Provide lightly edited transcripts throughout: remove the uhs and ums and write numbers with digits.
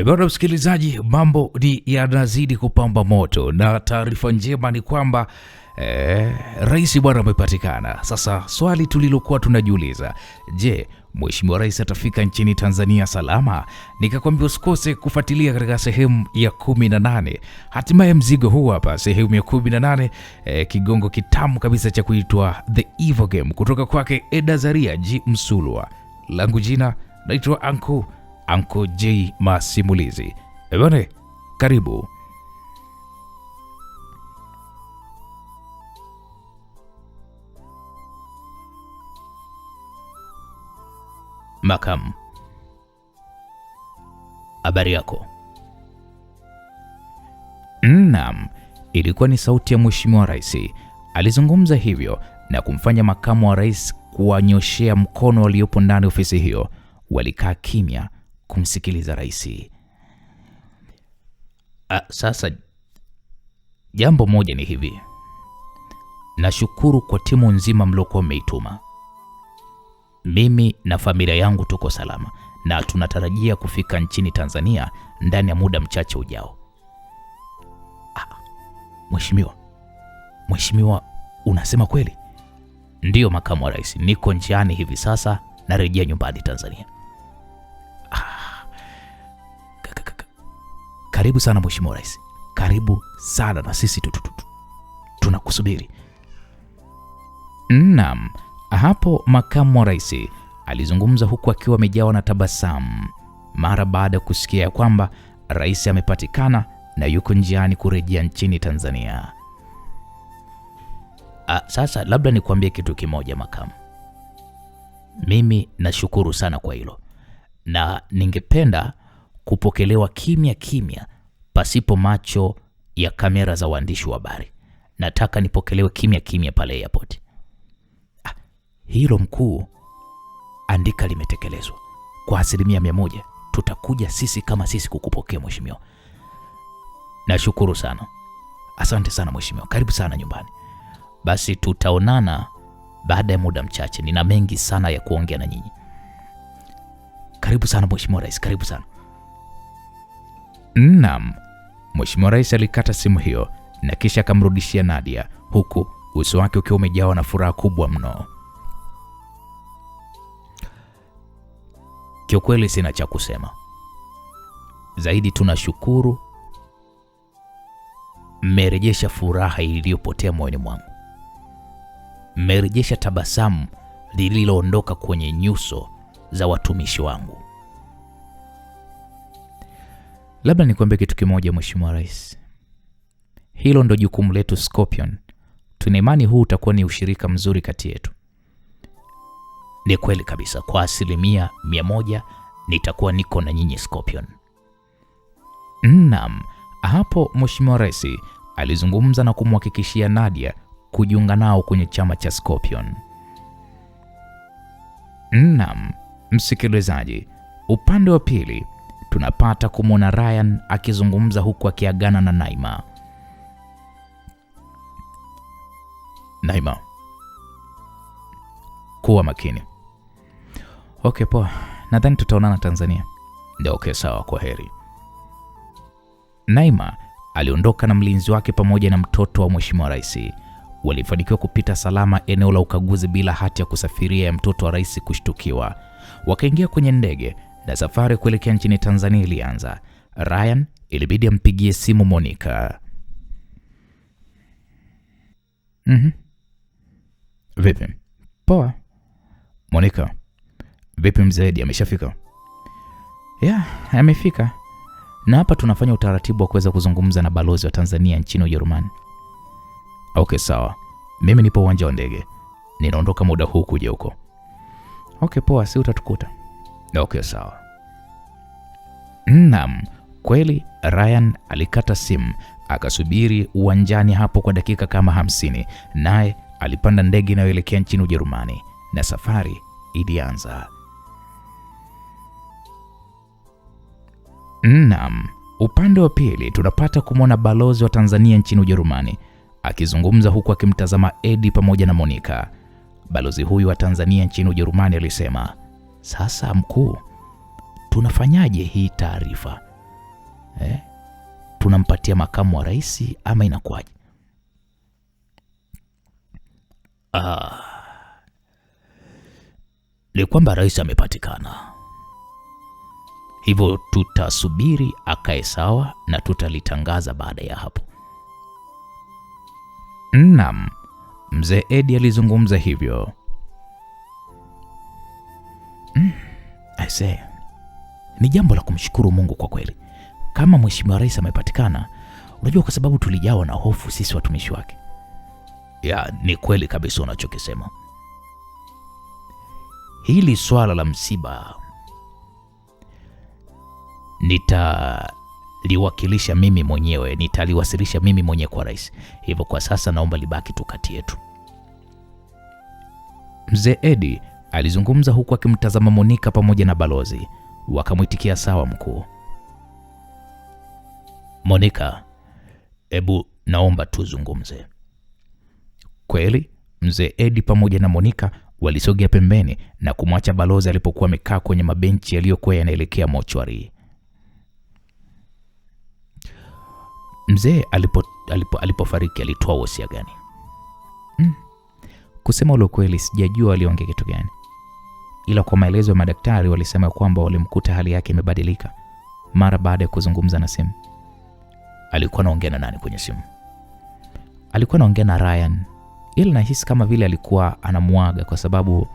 Bwana msikilizaji, mambo ni yanazidi kupamba moto na taarifa njema ni kwamba rais bwana amepatikana. Sasa swali tulilokuwa tunajiuliza, je, Mheshimiwa Rais atafika nchini Tanzania salama? Nikakwambia usikose kufuatilia katika sehemu ya 18. Hatimaye mzigo huu hapa, sehemu ya 18, kigongo kitamu kabisa cha kuitwa The Evil Game kutoka kwake Edazaria G Msulwa. Langu jina naitwa Anko J Masimulizi. Bwana, karibu. Makamu, habari yako? Naam, ilikuwa ni sauti ya Mheshimiwa Rais. Alizungumza hivyo na kumfanya makamu wa rais kuwanyoshea mkono waliopo ndani ofisi hiyo. Walikaa kimya kumsikiliza rais. Sasa jambo moja ni hivi. Nashukuru kwa timu nzima mliokuwa mmeituma. Mimi na familia yangu tuko salama na tunatarajia kufika nchini Tanzania ndani ya muda mchache ujao. Mheshimiwa, unasema kweli? Ndiyo makamu wa rais, niko njiani hivi sasa, narejea nyumbani Tanzania. Karibu sana Mheshimiwa Rais. Karibu sana, na sisi tunakusubiri. Naam. Hapo makamu wa rais alizungumza huku akiwa amejawa na tabasamu mara baada ya kusikia kwamba rais amepatikana na yuko njiani kurejea nchini Tanzania. Sasa labda nikwambie kitu kimoja makamu. Mimi nashukuru sana kwa hilo, na ningependa kupokelewa kimya kimya pasipo macho ya kamera za waandishi wa habari. Nataka nipokelewe kimya kimya pale airport. Hilo mkuu, andika limetekelezwa kwa 100%. Tutakuja sisi kama sisi kukupokea mheshimiwa. Nashukuru sana. Asante sana mheshimiwa. Karibu sana nyumbani. Basi tutaonana baada ya muda mchache. Nina mengi sana ya kuongea na nyinyi. Karibu sana Mheshimiwa Rais, karibu sana. Naam. Mheshimiwa Rais alikata simu hiyo na kisha akamrudishia Nadia, huku uso wake ukiwa umejawa na furaha kubwa mno. Kiukweli sina cha kusema zaidi, tunashukuru. Mmerejesha furaha iliyopotea moyoni mwangu. Mmerejesha tabasamu lililoondoka kwenye nyuso za watumishi wangu. Labda nikwambie kitu kimoja Mheshimiwa Rais. Hilo ndo jukumu letu Scorpion. Tuna imani huu utakuwa ni ushirika mzuri kati yetu. Ni kweli kabisa, kwa 100% nitakuwa niko na nyinyi Scorpion. Naam. Hapo Mheshimiwa Rais alizungumza na kumhakikishia Nadia kujiunga nao kwenye chama cha Scorpion. Naam, msikilizaji, upande wa pili tunapata kumwona Ryan akizungumza huku akiagana na Naima. Naima, kuwa makini. Okay, poa. Nadhani tutaonana Tanzania. Ndio, okay, sawa, kwa heri. Naima aliondoka na mlinzi wake pamoja na mtoto wa Mheshimiwa Rais. Walifanikiwa kupita salama eneo la ukaguzi bila hati ya kusafiria ya mtoto wa rais kushtukiwa. Wakaingia kwenye ndege na safari kuelekea nchini Tanzania ilianza. Ryan ilibidi ampigie simu Monica. Vipi? Poa. Monica, vipi mzee, ameshafika? Yeah, amefika. Na hapa tunafanya utaratibu wa kuweza kuzungumza na balozi wa Tanzania nchini Ujerumani. Okay, sawa. Mimi nipo uwanja wa ndege. Ninaondoka muda huu kuja huko. Okay, poa, si utatukuta. Okay, sawa. Naam, kweli Ryan alikata simu, akasubiri uwanjani hapo kwa dakika kama 50, naye alipanda ndege inayoelekea nchini Ujerumani na safari ilianza. Naam, upande wa pili tunapata kumwona balozi wa Tanzania nchini Ujerumani akizungumza huku akimtazama Eddie pamoja na Monica. Balozi huyu wa Tanzania nchini Ujerumani alisema, "Sasa mkuu, tunafanyaje hii taarifa? Tunampatia makamu wa rais ama inakuwaje? Ni kwamba rais amepatikana, hivyo tutasubiri akae sawa na tutalitangaza baada ya hapo. Naam, mzee Edi alizungumza hivyo. Aisee, ni jambo la kumshukuru Mungu kwa kweli. Kama mheshimiwa rais amepatikana, unajua, kwa sababu tulijawa na hofu sisi watumishi wake. Ni kweli kabisa unachokisema. Hili swala la msiba nitaliwakilisha mimi mwenyewe, nitaliwasilisha mimi mwenyewe kwa rais. Hivyo kwa sasa naomba libaki tu kati yetu. Mzee Edi alizungumza huku akimtazama Monica pamoja na balozi. Wakamwitikia sawa mkuu. Monica, ebu naomba tuzungumze. Kweli mzee Edi pamoja na Monica walisogea pembeni na kumwacha balozi alipokuwa amekaa kwenye mabenchi yaliyokuwa yanaelekea mochwari. Mzee alipofariki alitoa wosia gani? Kusema ule kweli sijajua aliongea kitu gani, ila kwa maelezo ya madaktari walisema kwamba walimkuta hali yake imebadilika mara baada ya kuzungumza na simu. Alikuwa anaongea na nani kwenye simu? Alikuwa anaongea na Ryan, ila nahisi kama vile alikuwa anamuaga kwa sababu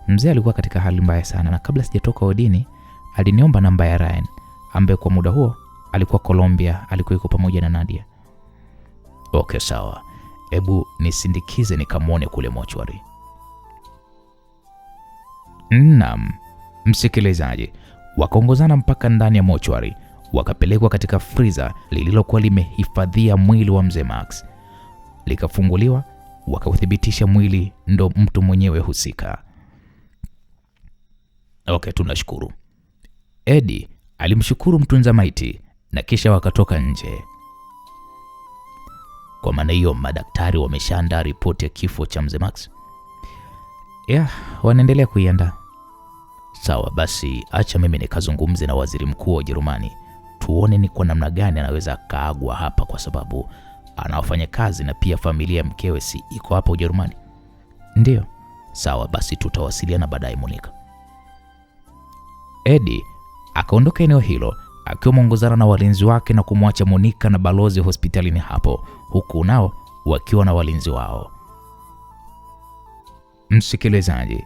mzee alikuwa katika hali mbaya sana, na kabla sijatoka odini aliniomba namba ya Ryan ambaye kwa muda huo alikuwa Colombia, alikuwa yuko pamoja na Nadia. Okay, sawa. Ebu nisindikize nikamwone kule mochwari. Naam, msikilizaji, wakaongozana mpaka ndani ya mochwari, wakapelekwa katika freezer lililokuwa limehifadhia mwili wa mzee Max. Likafunguliwa, wakauthibitisha mwili ndo mtu mwenyewe husika. Okay, tunashukuru. Edi alimshukuru mtunza maiti na kisha wakatoka nje. Kwa maana hiyo madaktari wameshaandaa ripoti ya kifo cha mzee Max? Wanaendelea kuiandaa. Sawa basi, acha mimi nikazungumze na waziri mkuu wa Ujerumani, tuone ni kwa namna gani anaweza kaagwa hapa, kwa sababu anawafanya kazi na pia familia ya mkewe si iko hapa Ujerumani. Ndio. Sawa basi, tutawasiliana baadaye Monica. Edi akaondoka eneo hilo akiwa mwongozana na walinzi wake na kumwacha Monica na balozi hospitalini hapo, huku nao wakiwa na walinzi wao. Msikilizaji,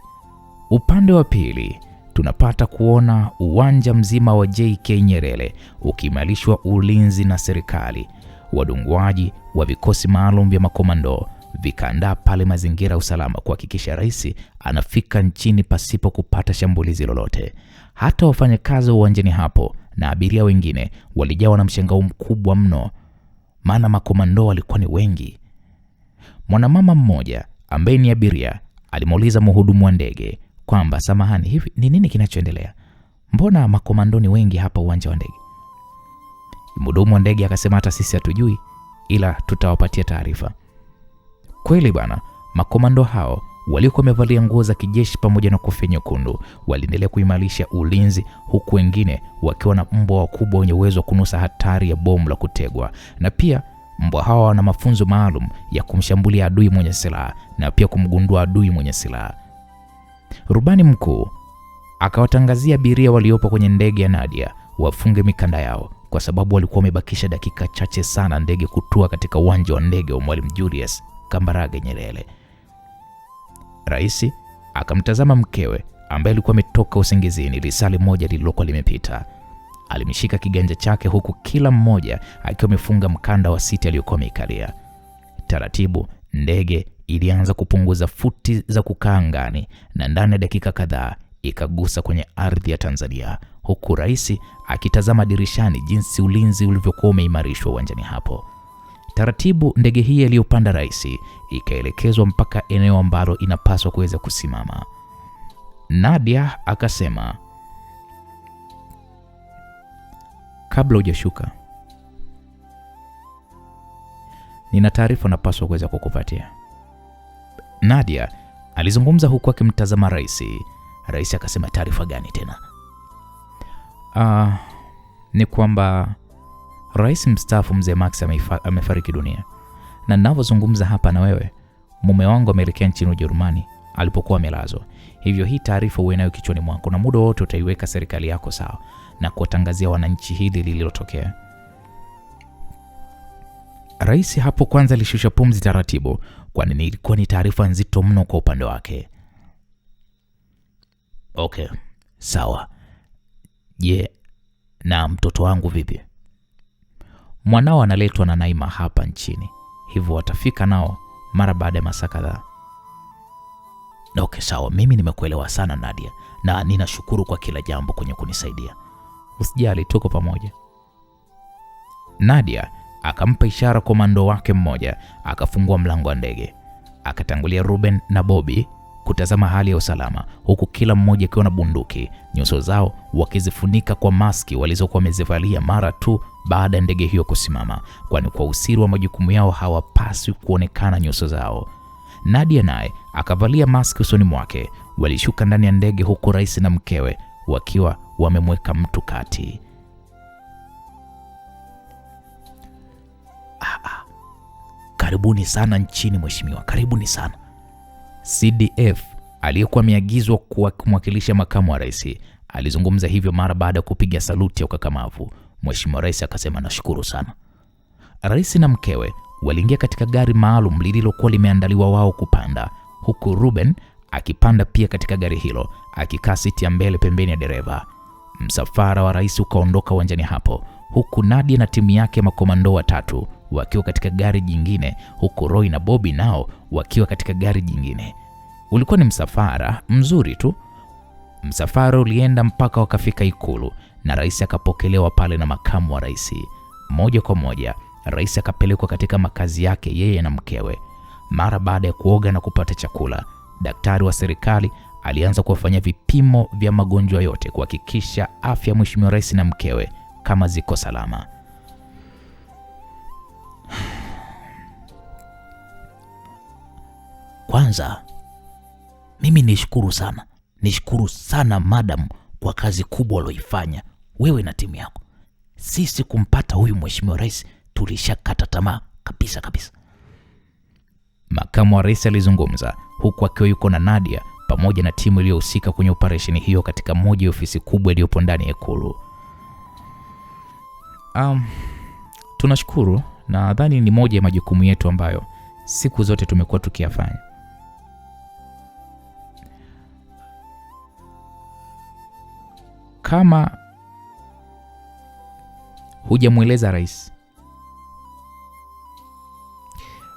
upande wa pili tunapata kuona uwanja mzima wa JK Nyerere ukiimarishwa ulinzi na serikali. Wadunguaji wa vikosi maalum vya makomando vikaandaa pale mazingira ya usalama kuhakikisha rais anafika nchini pasipo kupata shambulizi lolote. Hata wafanyakazi wa uwanjani hapo na abiria wengine walijawa na mshangao mkubwa mno, maana makomando walikuwa ni wengi. Mwanamama mmoja ambaye ni abiria alimuuliza mhudumu wa ndege kwamba samahani, hivi ni nini kinachoendelea? Mbona makomando ni wengi hapa uwanja wa ndege? Mhudumu wa ndege akasema hata sisi hatujui, ila tutawapatia taarifa. Kweli bana, makomando hao walikuwa wamevalia nguo za kijeshi pamoja na kofia nyekundu, waliendelea kuimarisha ulinzi, huku wengine wakiwa na mbwa wakubwa wenye uwezo wa kunusa hatari ya bomu la kutegwa, na pia mbwa hawa wana mafunzo maalum ya kumshambulia adui mwenye silaha na pia kumgundua adui mwenye silaha. Rubani mkuu akawatangazia abiria waliopo kwenye ndege ya Nadia wafunge mikanda yao, kwa sababu walikuwa wamebakisha dakika chache sana ndege kutua katika uwanja wa ndege wa Mwalimu Julius Kambarage Nyerere. Rais akamtazama mkewe ambaye alikuwa ametoka usingizini lisali moja lililokuwa limepita. Alimshika kiganja chake huku kila mmoja akiwa amefunga mkanda wa siti aliyokuwa ameikalia. Taratibu ndege ilianza kupunguza futi za kukaa angani, na ndani ya dakika kadhaa ikagusa kwenye ardhi ya Tanzania, huku rais akitazama dirishani jinsi ulinzi ulivyokuwa umeimarishwa uwanjani hapo. Taratibu ndege hii iliyopanda rais ikaelekezwa mpaka eneo ambalo inapaswa kuweza kusimama. Nadia akasema, kabla hujashuka, nina taarifa napaswa kuweza kukupatia. Nadia alizungumza huku akimtazama rais. Rais akasema, taarifa gani tena? Ni kwamba Rais mstaafu Mzee Max amefariki dunia. Na ninavyozungumza hapa na wewe, mume wangu ameelekea nchini Ujerumani alipokuwa amelazwa. Hivyo hii taarifa uwe nayo kichwani mwako na muda wote utaiweka serikali yako sawa na kuwatangazia wananchi hili lililotokea. Rais hapo kwanza alishusha pumzi taratibu, kwani ilikuwa ni taarifa nzito mno kwa upande wake. Okay, sawa. Je, na mtoto wangu vipi? Mwanao analetwa na Naima hapa nchini, hivyo watafika nao mara baada ya masaa kadhaa. Okay, sawa. Mimi nimekuelewa sana Nadia, na ninashukuru kwa kila jambo kwenye kunisaidia. Usijali, tuko pamoja. Nadia akampa ishara komando wake mmoja, akafungua mlango wa ndege. Akatangulia Ruben na Bobby kutazama hali ya usalama, huku kila mmoja akiwa na bunduki, nyuso zao wakizifunika kwa maski walizokuwa wamezivalia mara tu baada ya ndege hiyo kusimama, kwani kwa usiri wa majukumu yao hawapaswi kuonekana nyuso zao. Nadia naye akavalia maski usoni mwake. Walishuka ndani ya ndege, huku rais na mkewe wakiwa wamemweka mtu kati. Karibuni sana nchini mheshimiwa, karibuni sana. CDF aliyekuwa ameagizwa kumwakilisha makamu wa rais alizungumza hivyo mara baada ya kupiga saluti ya ukakamavu. Mheshimiwa rais akasema nashukuru sana. Rais na mkewe waliingia katika gari maalum lililokuwa limeandaliwa wao kupanda, huku Ruben akipanda pia katika gari hilo, akikaa siti ya mbele pembeni ya dereva. Msafara wa rais ukaondoka uwanjani hapo, huku Nadia na timu yake makomando watatu wakiwa katika gari jingine, huku Roy na Bobby nao wakiwa katika gari jingine. Ulikuwa ni msafara mzuri tu. Msafara ulienda mpaka wakafika Ikulu na rais akapokelewa pale na makamu wa rais. Moja kwa moja rais akapelekwa katika makazi yake yeye na mkewe. Mara baada ya kuoga na kupata chakula, daktari wa serikali alianza kuwafanya vipimo vya magonjwa yote kuhakikisha afya mheshimiwa rais na mkewe kama ziko salama. Kwanza mimi nishukuru sana madam kwa kazi kubwa uliyoifanya wewe na timu yako. Sisi kumpata huyu mheshimiwa rais tulishakata tamaa kabisa. Makamu wa rais alizungumza huku akiwa yuko na Nadia pamoja na timu iliyohusika kwenye operesheni hiyo katika moja ya ofisi kubwa iliyopo ndani ya Ikulu. Tunashukuru na nadhani ni moja ya majukumu yetu ambayo siku zote tumekuwa tukiyafanya. Kama hujamweleza rais,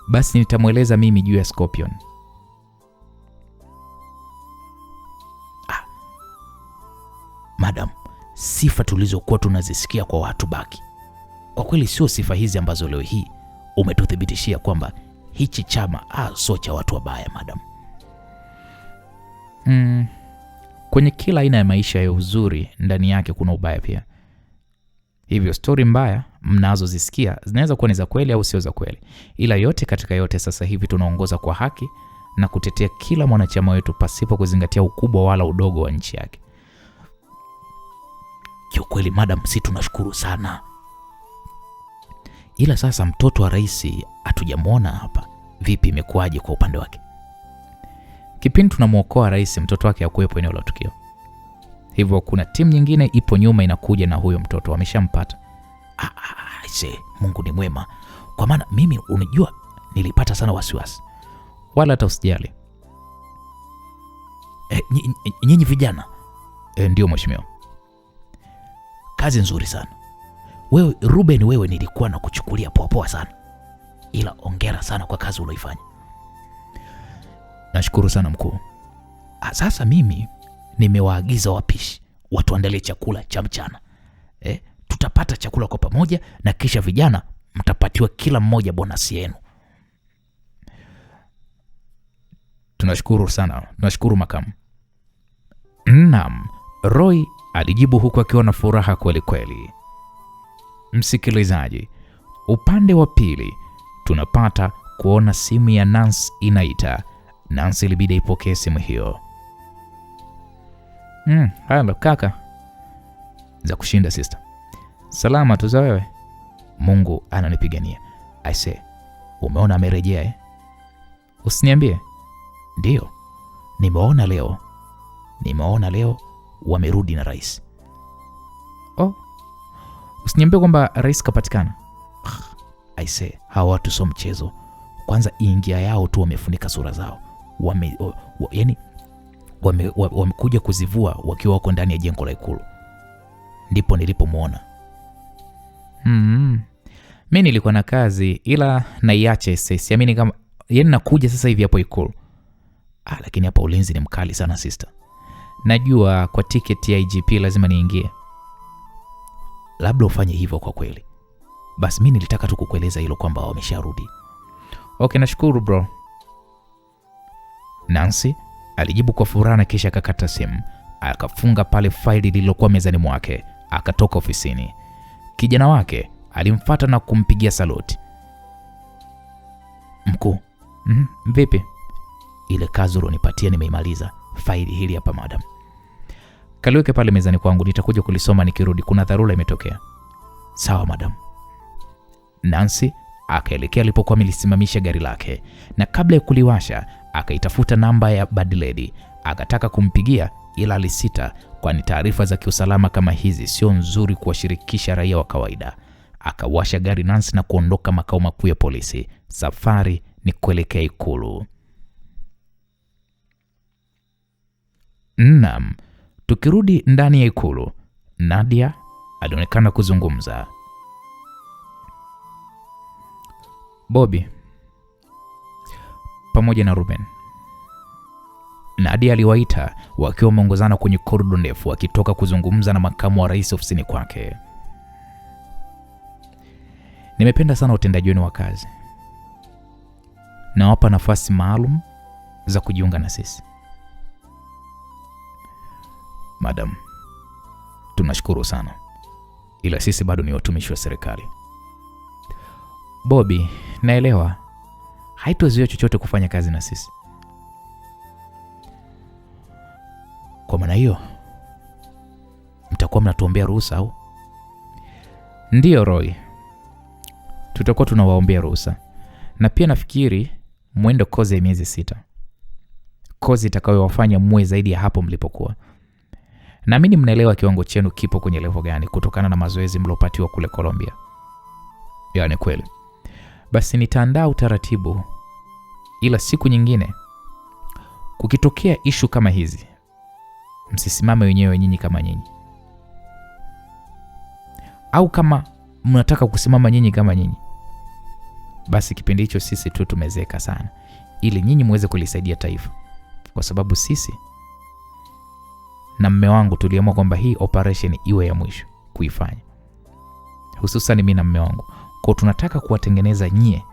basi nitamweleza mimi juu ya Scorpion. Madam, sifa tulizokuwa tunazisikia kwa watu baki, kwa kweli sio sifa hizi ambazo leo hii umetuthibitishia kwamba hichi chama sio cha watu wabaya madam. Kwenye kila aina ya maisha ya uzuri ndani yake kuna ubaya pia. Hivyo story mbaya mnazozisikia zinaweza kuwa ni za kweli au sio za kweli, ila yote katika yote sasa hivi tunaongoza kwa haki na kutetea kila mwanachama wetu pasipo kuzingatia ukubwa wala udogo wa nchi yake. Kiukweli madam, si tunashukuru sana. Ila sasa mtoto wa rais hatujamwona hapa. Vipi, imekuwaje kwa upande wake? Kipindi tunamuokoa rais, mtoto wake hakuwepo eneo la tukio. Hivyo kuna timu nyingine ipo nyuma inakuja na huyo mtoto wameshampata. Mungu ni mwema. Kwa maana mimi unajua nilipata sana wasiwasi. Wala hata usijali. Nyinyi vijana. Ndio mheshimiwa. Kazi nzuri sana. Wewe Ruben, wewe nilikuwa na kuchukulia poa sana. Ila ongera sana kwa kazi uliyoifanya. Nashukuru sana mkuu. Sasa mimi nimewaagiza wapishi watuandalie chakula cha mchana. Tutapata chakula kwa pamoja na kisha vijana mtapatiwa kila mmoja bonasi yenu. Tunashukuru sana. Tunashukuru makamu. Naam, Roy alijibu huku akiwa na furaha kweli kweli. Msikilizaji, upande wa pili tunapata kuona simu ya Nancy inaita. Nancy ilibidi ipokee simu hiyo. Hello kaka. Za kushinda sister. Salama tu za wewe? Mungu ananipigania. I say, umeona amerejea eh? Usiniambie. Ndio. Nimeona leo wamerudi na rais. Oh. Usiniambie kwamba rais kapatikana. I say, hawa watu sio mchezo. Kwanza ingia yao tu wamefunika sura zao. Wamekuja kuzivua wakiwa wako ndani ya jengo la Ikulu. Ndipo nilipomuona. Mimi nilikuwa na kazi ila naiache sasa. Siamini kama nakuja sasa hivi hapo Ikulu. Lakini hapa ulinzi ni mkali sana sister. Najua kwa tiketi ya IGP lazima niingie. Labda ufanye hivyo kwa kweli. Basi mimi nilitaka tu kukueleza hilo kwamba wamesharudi. Okay, nashukuru bro. Nancy alijibu kwa furaha na kisha akakata simu. Akafunga pale faili lililokuwa mezani mwake, akatoka ofisini. Kijana wake alimfuata na kumpigia saluti. Mkuu. Vipi? Ile kazi ulonipatia nimeimaliza. Faili hili hapa madam. Kaliweke pale mezani kwangu, nitakuja kulisoma nikirudi, kuna dharura imetokea. Sawa madam. Nancy akaelekea alipokuwa amelisimamisha gari lake, na kabla ya kuliwasha akaitafuta namba ya bad lady. Akataka kumpigia ila alisita, kwani taarifa za kiusalama kama hizi sio nzuri kuwashirikisha raia wa kawaida. Akawasha gari Nancy na kuondoka makao makuu ya polisi. Safari ni kuelekea Ikulu. Naam, tukirudi ndani ya Ikulu, Nadia alionekana kuzungumza. Bobby pamoja na Ruben. Nadia aliwaita wakiwa wameongozana kwenye korido ndefu wakitoka kuzungumza na makamu wa rais ofisini kwake. Nimependa sana utendaji wenu wa kazi. Nawapa nafasi maalum za kujiunga na sisi. Madam, tunashukuru sana. Ila sisi bado ni watumishi wa serikali. Bobby, naelewa. Haitozuia chochote kufanya kazi na sisi. Kwa maana hiyo, mtakuwa mnatuombea ruhusa au? Ndiyo Roy. Tutakuwa tunawaombea ruhusa. Na pia nafikiri mwendo kozi ya miezi 6. Kozi itakayowafanya muwe zaidi ya hapo mlipokuwa. Naamini mnaelewa kiwango chenu kipo kwenye level gani kutokana na mazoezi mlopatiwa kule Colombia. Yaani kweli. Basi nitaandaa utaratibu, ila siku nyingine kukitokea issue kama hizi, msisimame wenyewe nyinyi kama nyinyi. Au kama mnataka kusimama nyinyi kama nyinyi, basi kipindi hicho sisi tu tumezeka sana, ili nyinyi muweze kulisaidia taifa. Kwa sababu sisi na mume wangu tuliamua kwamba hii operation iwe ya mwisho kuifanya. Hususan mimi na mume wangu. Kwa tunataka kuwatengeneza nyie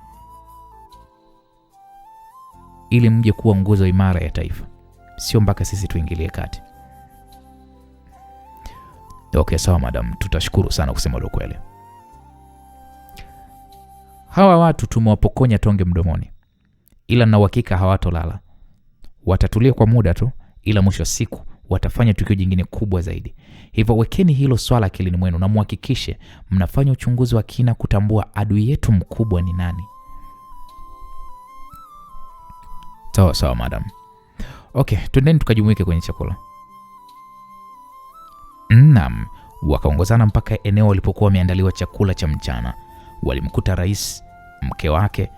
ili mje kuwa nguzo imara ya taifa. Sio mpaka sisi tuingilie kati. Okay, sawa madam, tutashukuru sana kusema ukweli. Hawa watu tumewapokonya tonge mdomoni, ila na uhakika hawatolala. Watatulia kwa muda tu, ila mwisho siku watafanya tukio jingine kubwa zaidi. Hivyo wekeni hilo swala akilini mwenu na muhakikishe mnafanya uchunguzi wa kina kutambua adui yetu mkubwa ni nani. Sawa madam. Okay, twendeni tukajumuike kwenye chakula. Naam, wakaongozana mpaka eneo walipokuwa wameandaliwa chakula cha mchana. Walimkuta rais, mke wake,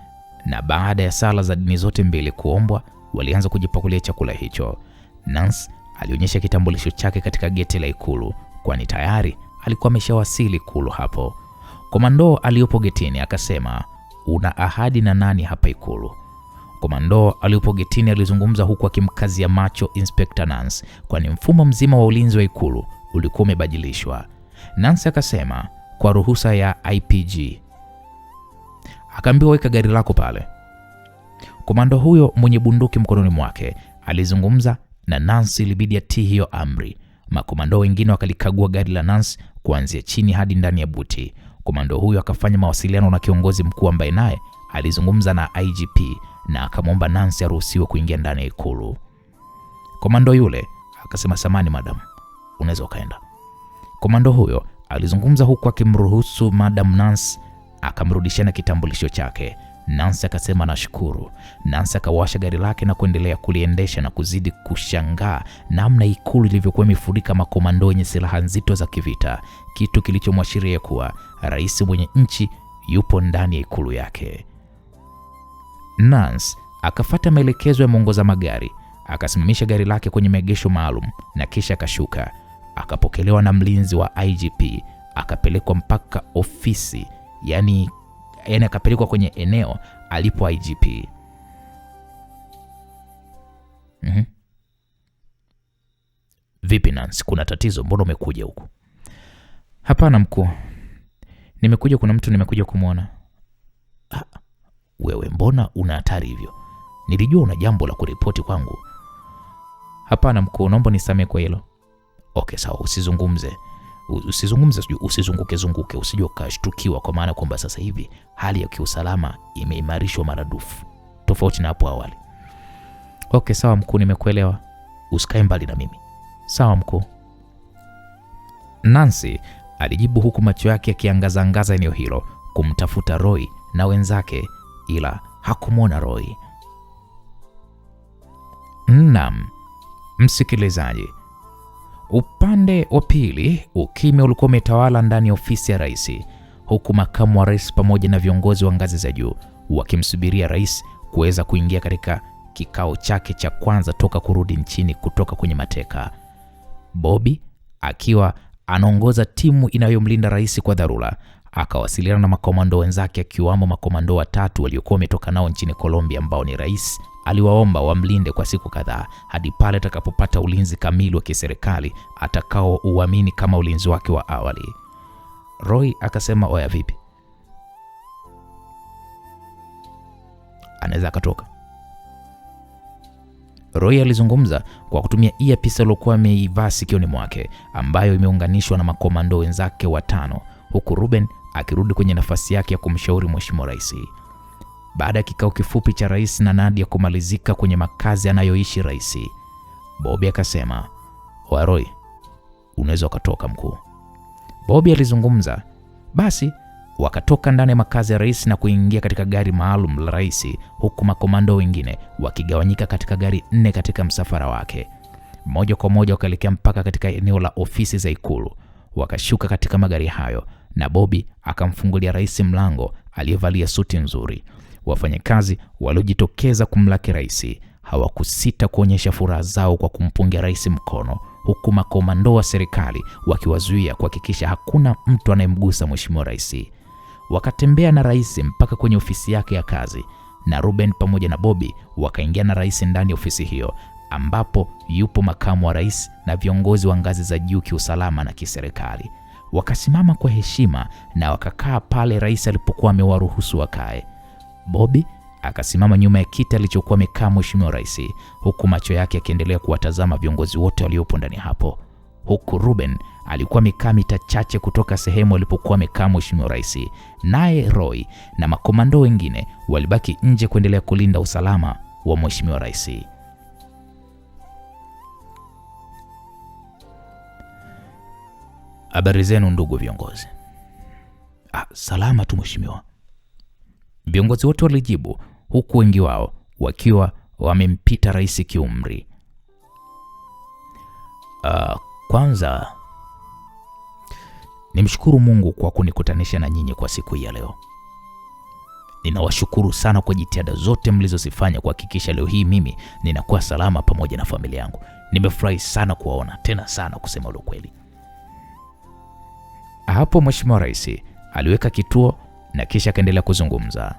na baada ya sala za dini zote mbili kuombwa, walianza kujipakulia chakula hicho. Nancy alionyesha kitambulisho chake katika geti la Ikulu, kwani tayari alikuwa ameshawasili Ikulu hapo. Komando aliyopo getini akasema, "Una ahadi na nani hapa Ikulu?" Komando aliyopo getini alizungumza huku akimkazia macho Inspector Nancy, kwani mfumo mzima wa ulinzi wa Ikulu ulikuwa umebadilishwa. Nancy akasema, "Kwa ruhusa ya IPG." Akaambiwa, "Weka gari lako pale." Komando huyo mwenye bunduki mkononi mwake alizungumza na Nancy, ilibidi atii hiyo amri. Makomando wengine wakalikagua gari la Nancy kuanzia chini hadi ndani ya buti. Komando huyo akafanya mawasiliano na kiongozi mkuu ambaye naye alizungumza na IGP na akamwomba Nancy aruhusiwe kuingia ndani ya Ikulu. Komando yule akasema, "Samani madam, unaweza ukaenda." Komando huyo alizungumza huku akimruhusu Madam Nancy akamrudishia na kitambulisho chake. Nancy akasema nashukuru. Nancy akawasha gari lake na kuendelea kuliendesha na kuzidi kushangaa namna ikulu ilivyokuwa imefurika makomando yenye silaha nzito za kivita, kitu kilichomwashiria kuwa rais mwenye nchi yupo ndani ya ikulu yake. Nancy akafuata maelekezo ya mwongoza magari, akasimamisha gari lake kwenye maegesho maalum na kisha akashuka. Akapokelewa na mlinzi wa IGP, akapelekwa mpaka ofisi, yani akapelekwa kwenye eneo alipo IGP. Vipi Nancy, kuna tatizo? Mbona umekuja huku? Hapana mkuu, nimekuja, kuna mtu nimekuja kumwona. Wewe mbona una hatari hivyo? Nilijua una jambo la kuripoti kwangu. Hapana mkuu, naomba nisamee kwa hilo. Okay sawa, usizungumze, usizunguke, usije ukashtukiwa, kwa maana kwamba sasa hivi hali ya kiusalama imeimarishwa maradufu tofauti na hapo awali. Okay sawa mkuu, nimekuelewa. Usikae mbali na mimi. Sawa mkuu. Nancy alijibu huku macho yake yakiangaza eneo hilo kumtafuta Roy na wenzake, ila hakumwona Roy. Naam, msikilizaji, upande wa pili ukimya ulikuwa umetawala ndani ya ofisi ya rais, huku makamu wa rais pamoja na viongozi wa ngazi za juu wakimsubiria rais kuweza kuingia katika kikao chake cha kwanza toka kurudi nchini kutoka kwenye mateka. Bobby akiwa anaongoza timu inayomlinda rais kwa dharura, akawasiliana na makomando wenzake, akiwamo makomando watatu waliokuwa wametoka nao nchini Colombia, ambao ni rais aliwaomba wamlinde kwa siku kadhaa hadi pale atakapopata ulinzi kamili wa kiserikali atakao uamini kama ulinzi wake wa awali. Roy akasema, oya vipi, anaweza akatoka? Roy alizungumza kwa kutumia earpiece aliyokuwa ameivaa sikioni mwake, ambayo imeunganishwa na makomando wenzake watano, huku Ruben akirudi kwenye nafasi yake ya kumshauri mheshimiwa rais. Baada ya kikao kifupi cha rais na Nadia kumalizika kwenye makazi anayoishi rais, Bobby akasema, "Oya Roy, unaweza ukatoka mkuu." Bobby alizungumza. Basi wakatoka ndani ya makazi ya rais na kuingia katika gari maalum la rais, huku makomando wengine wakigawanyika katika gari 4 katika msafara wake. Moja kwa moja wakaelekea mpaka katika eneo la ofisi za ikulu. Wakashuka katika magari hayo na Bobby akamfungulia rais mlango aliyevalia suti nzuri. Wafanyakazi waliojitokeza kumlaki rais hawakusita kuonyesha furaha zao kwa kumpungia rais mkono, huku makomando wa serikali wakiwazuia kuhakikisha hakuna mtu anayemgusa mheshimiwa rais. Wakatembea na rais mpaka kwenye ofisi yake ya kazi, na Ruben pamoja na Bobby wakaingia na rais ndani ya ofisi hiyo, ambapo yupo makamu wa rais na viongozi wa ngazi za juu kiusalama na kiserikali. Wakasimama kwa heshima na wakakaa pale rais alipokuwa amewaruhusu wakae. Bobby akasimama nyuma ya kiti alichokuwa amekaa mheshimiwa rais, huku macho yake yakiendelea kuwatazama viongozi wote waliopo ndani hapo. Huku Ruben alikuwa amekaa mita chache kutoka sehemu alipokuwa amekaa mheshimiwa rais, naye Roy na makomando wengine walibaki nje kuendelea kulinda usalama wa mheshimiwa rais. Habari zenu ndugu viongozi. Salama tu mheshimiwa, viongozi wote walijibu, huku wengi wao wakiwa wamempita rais kiumri. Kwanza nimshukuru Mungu kwa kunikutanisha na nyinyi kwa siku hii ya leo. Ninawashukuru sana kwa jitihada zote mlizozifanya kuhakikisha leo hii mimi ninakuwa salama pamoja na familia yangu. Nimefurahi sana kuwaona, tena sana kusema ukweli. Hapo mheshimiwa rais aliweka kituo na kisha akaendelea kuzungumza.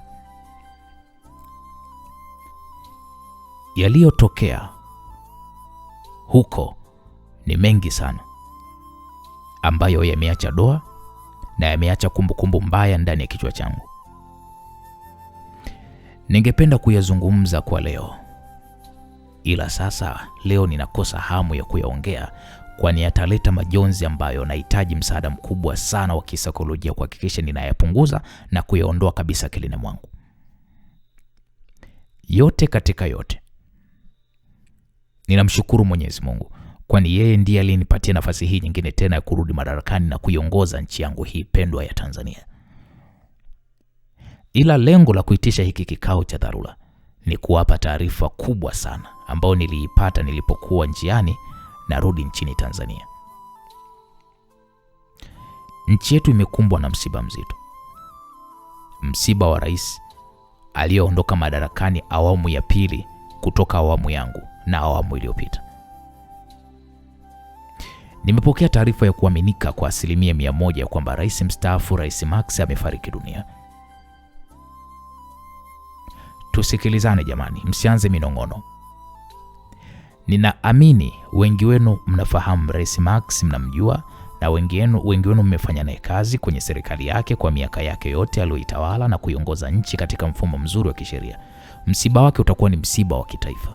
Yaliyotokea huko ni mengi sana, ambayo yameacha doa na yameacha kumbukumbu mbaya ndani ya kichwa changu. Ningependa kuyazungumza kwa leo, ila sasa leo ninakosa hamu ya kuyaongea, kwani yataleta majonzi ambayo nahitaji msaada mkubwa sana wa kisaikolojia kuhakikisha ninayapunguza na kuyaondoa kabisa akilini mwangu. Yote katika yote, ninamshukuru Mwenyezi Mungu, kwani yeye ndiye alinipatia nafasi hii nyingine tena ya kurudi madarakani na kuiongoza nchi yangu hii pendwa ya Tanzania. Ila lengo la kuitisha hiki kikao cha dharura ni kuwapa taarifa kubwa sana ambayo niliipata nilipokuwa njiani narudi nchini Tanzania. Nchi yetu imekumbwa na msiba mzito. Msiba wa rais aliyeondoka madarakani awamu ya pili kutoka awamu yangu na awamu iliyopita. Nimepokea taarifa ya kuaminika kwa 100% kwamba rais mstaafu Rais Max amefariki dunia. Tusikilizane jamani, msianze minong'ono. Ninaamini wengi wenu mnafahamu Rais Max, mnamjua, na wengi wenu mmefanya naye kazi kwenye serikali yake kwa miaka yake yote aliyoitawala na kuiongoza nchi katika mfumo mzuri wa kisheria. Msiba wake utakuwa ni msiba wa kitaifa.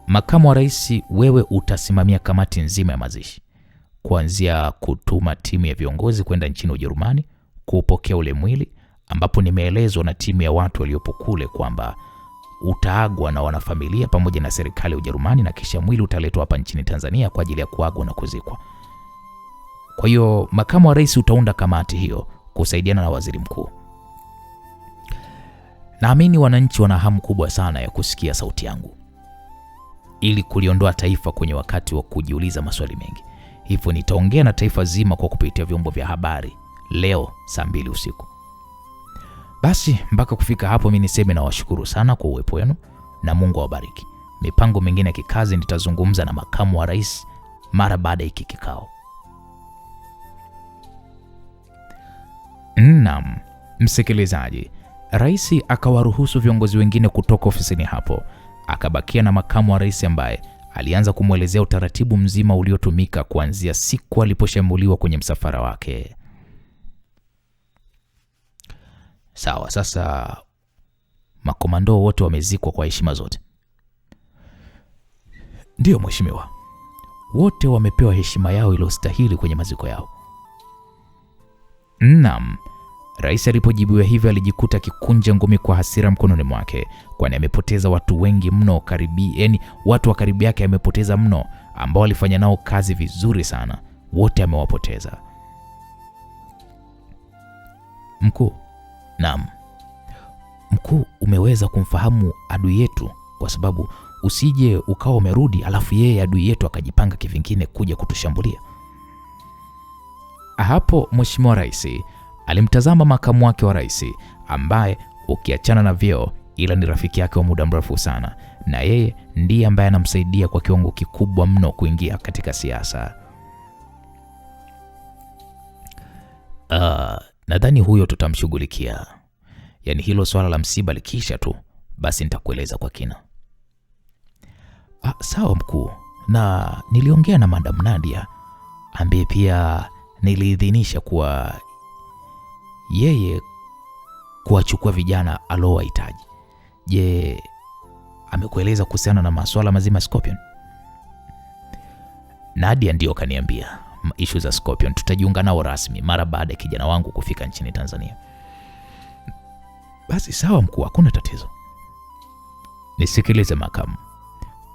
Makamu wa rais, wewe utasimamia kamati nzima ya mazishi, kuanzia kutuma timu ya viongozi kwenda nchini Ujerumani kupokea ule mwili, ambapo nimeelezwa na timu ya watu waliopo kule kwamba utaagwa na wanafamilia pamoja na serikali ya Ujerumani, na kisha mwili utaletwa hapa nchini Tanzania kwa ajili ya kuagwa na kuzikwa. Kwa hiyo makamu wa rais utaunda kamati hiyo kusaidiana na waziri mkuu. Naamini wananchi wana hamu kubwa sana ya kusikia sauti yangu ili kuliondoa taifa kwenye wakati wa kujiuliza maswali mengi. Hivyo nitaongea na taifa zima kwa kupitia vyombo vya habari leo saa 2 usiku. Basi mpaka kufika hapo, mimi niseme na washukuru sana kwa uwepo wenu na Mungu awabariki. Mipango mingine ya kikazi nitazungumza na makamu wa rais mara baada ya hiki kikao. Naam, msikilizaji, rais akawaruhusu viongozi wengine kutoka ofisini hapo. Akabakia na makamu wa rais ambaye alianza kumwelezea utaratibu mzima uliotumika kuanzia siku aliposhambuliwa kwenye msafara wake. Sawa, sasa makomando wote wamezikwa kwa heshima zote? Ndiyo mheshimiwa, wote wamepewa heshima yao iliyostahili kwenye maziko yao. Naam. Rais alipojibiwa hivyo alijikuta kikunja ngumi kwa hasira mkononi mwake, kwani amepoteza watu wengi mno watu wa karibu yake amepoteza mno, ambao walifanya nao kazi vizuri sana. Wote amewapoteza. Mkuu. Naam. Mkuu, umeweza kumfahamu adui yetu, kwa sababu usije ukawa umerudi alafu yeye adui yetu akajipanga kivingine kuja kutushambulia. Hapo mheshimiwa rais alimtazama makamu wake wa rais ambaye ukiachana na vyeo ila ni rafiki yake wa muda mrefu sana, na yeye ndiye ambaye anamsaidia kwa kiwango kikubwa mno kuingia katika siasa. Nadhani huyo tutamshughulikia. Yaani hilo swala la msiba likisha tu basi nitakueleza kwa kina. Sawa mkuu, na niliongea na Madam Nadia ambaye pia niliidhinisha kuwa yeye kuwachukua vijana alowahitaji. Je, amekueleza kuhusiana na masuala mazima Scorpion? Nadia ndio kaniambia issue za Scorpion tutajiunga nao rasmi mara baada ya kijana wangu kufika nchini Tanzania. Basi sawa mkuu, hakuna tatizo. Nisikilize makamu.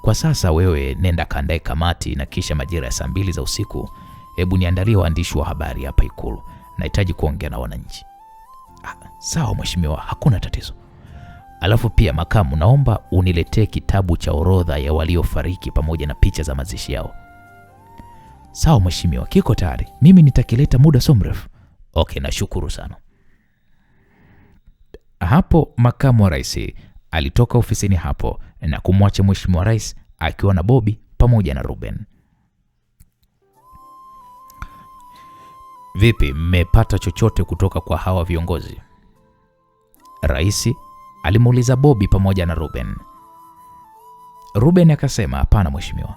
Kwa sasa wewe nenda kaandae kamati, na kisha majira ya saa 2 za usiku hebu niandalie waandishi wa habari hapa Ikulu. Nahitaji kuongea na wananchi. Sawa mheshimiwa, hakuna tatizo. Alafu pia makamu, naomba uniletee kitabu cha orodha ya waliofariki pamoja na picha za mazishi yao. Sawa mheshimiwa, kiko tayari. Mimi nitakileta muda so mrefu. Okay, nashukuru sana. Hapo makamu wa rais alitoka ofisini hapo na kumwacha mheshimiwa rais akiwa na Bobby pamoja na Ruben. Vipi, mmepata chochote kutoka kwa hawa viongozi? Rais alimuuliza Bobby pamoja na Ruben. Ruben akasema, hapana mheshimiwa.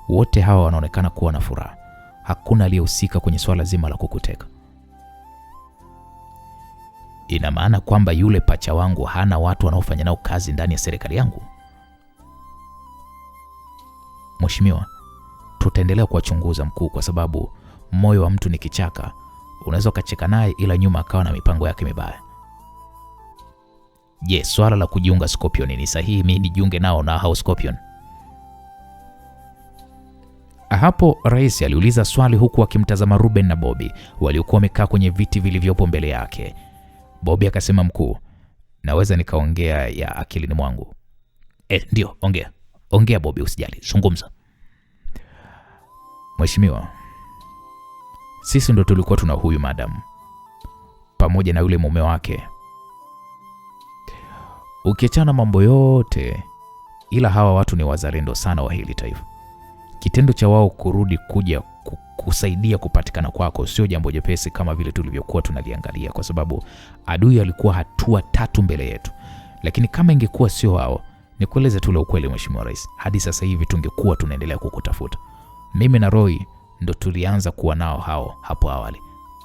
Wote hawa wanaonekana kuwa na furaha. Hakuna aliyehusika kwenye swala zima la kukuteka. Ina maana kwamba yule pacha wangu hana watu wanaofanya nao kazi ndani ya serikali yangu? Mheshimiwa, tutaendelea kuwachunguza mkuu, kwa sababu moyo wa mtu ni kichaka. Unaweza ukacheka naye ila nyuma akawa na mipango yake mibaya. Je, swala la kujiunga Scorpion ni sahihi mimi nijiunge nao na hao Scorpion? Hapo rais aliuliza swali huku akimtazama Ruben na Bobby waliokuwa wamekaa kwenye viti vilivyopo mbele yake. Bobby akasema, mkuu, naweza nikaongea ya akilini mwangu? Ndio, ongea Bobby, usijali, zungumza. Mheshimiwa, sisi ndo tulikuwa tuna huyu madam pamoja na yule mume wake. Ukiachana mambo yote, ila hawa watu ni wazalendo sana wa hili taifa. Kitendo cha wao kurudi kuja kusaidia kupatikana kwako sio jambo jepesi kama vile tulivyokuwa tunaliangalia, kwa sababu adui alikuwa hatua 3 mbele yetu. Lakini kama ingekuwa sio wao, nikueleze tu ukweli Mheshimiwa Rais, hadi sasa hivi tungekuwa tunaendelea kukutafuta. Mimi na Roy ndo tulianza kuwa nao hao hapo awali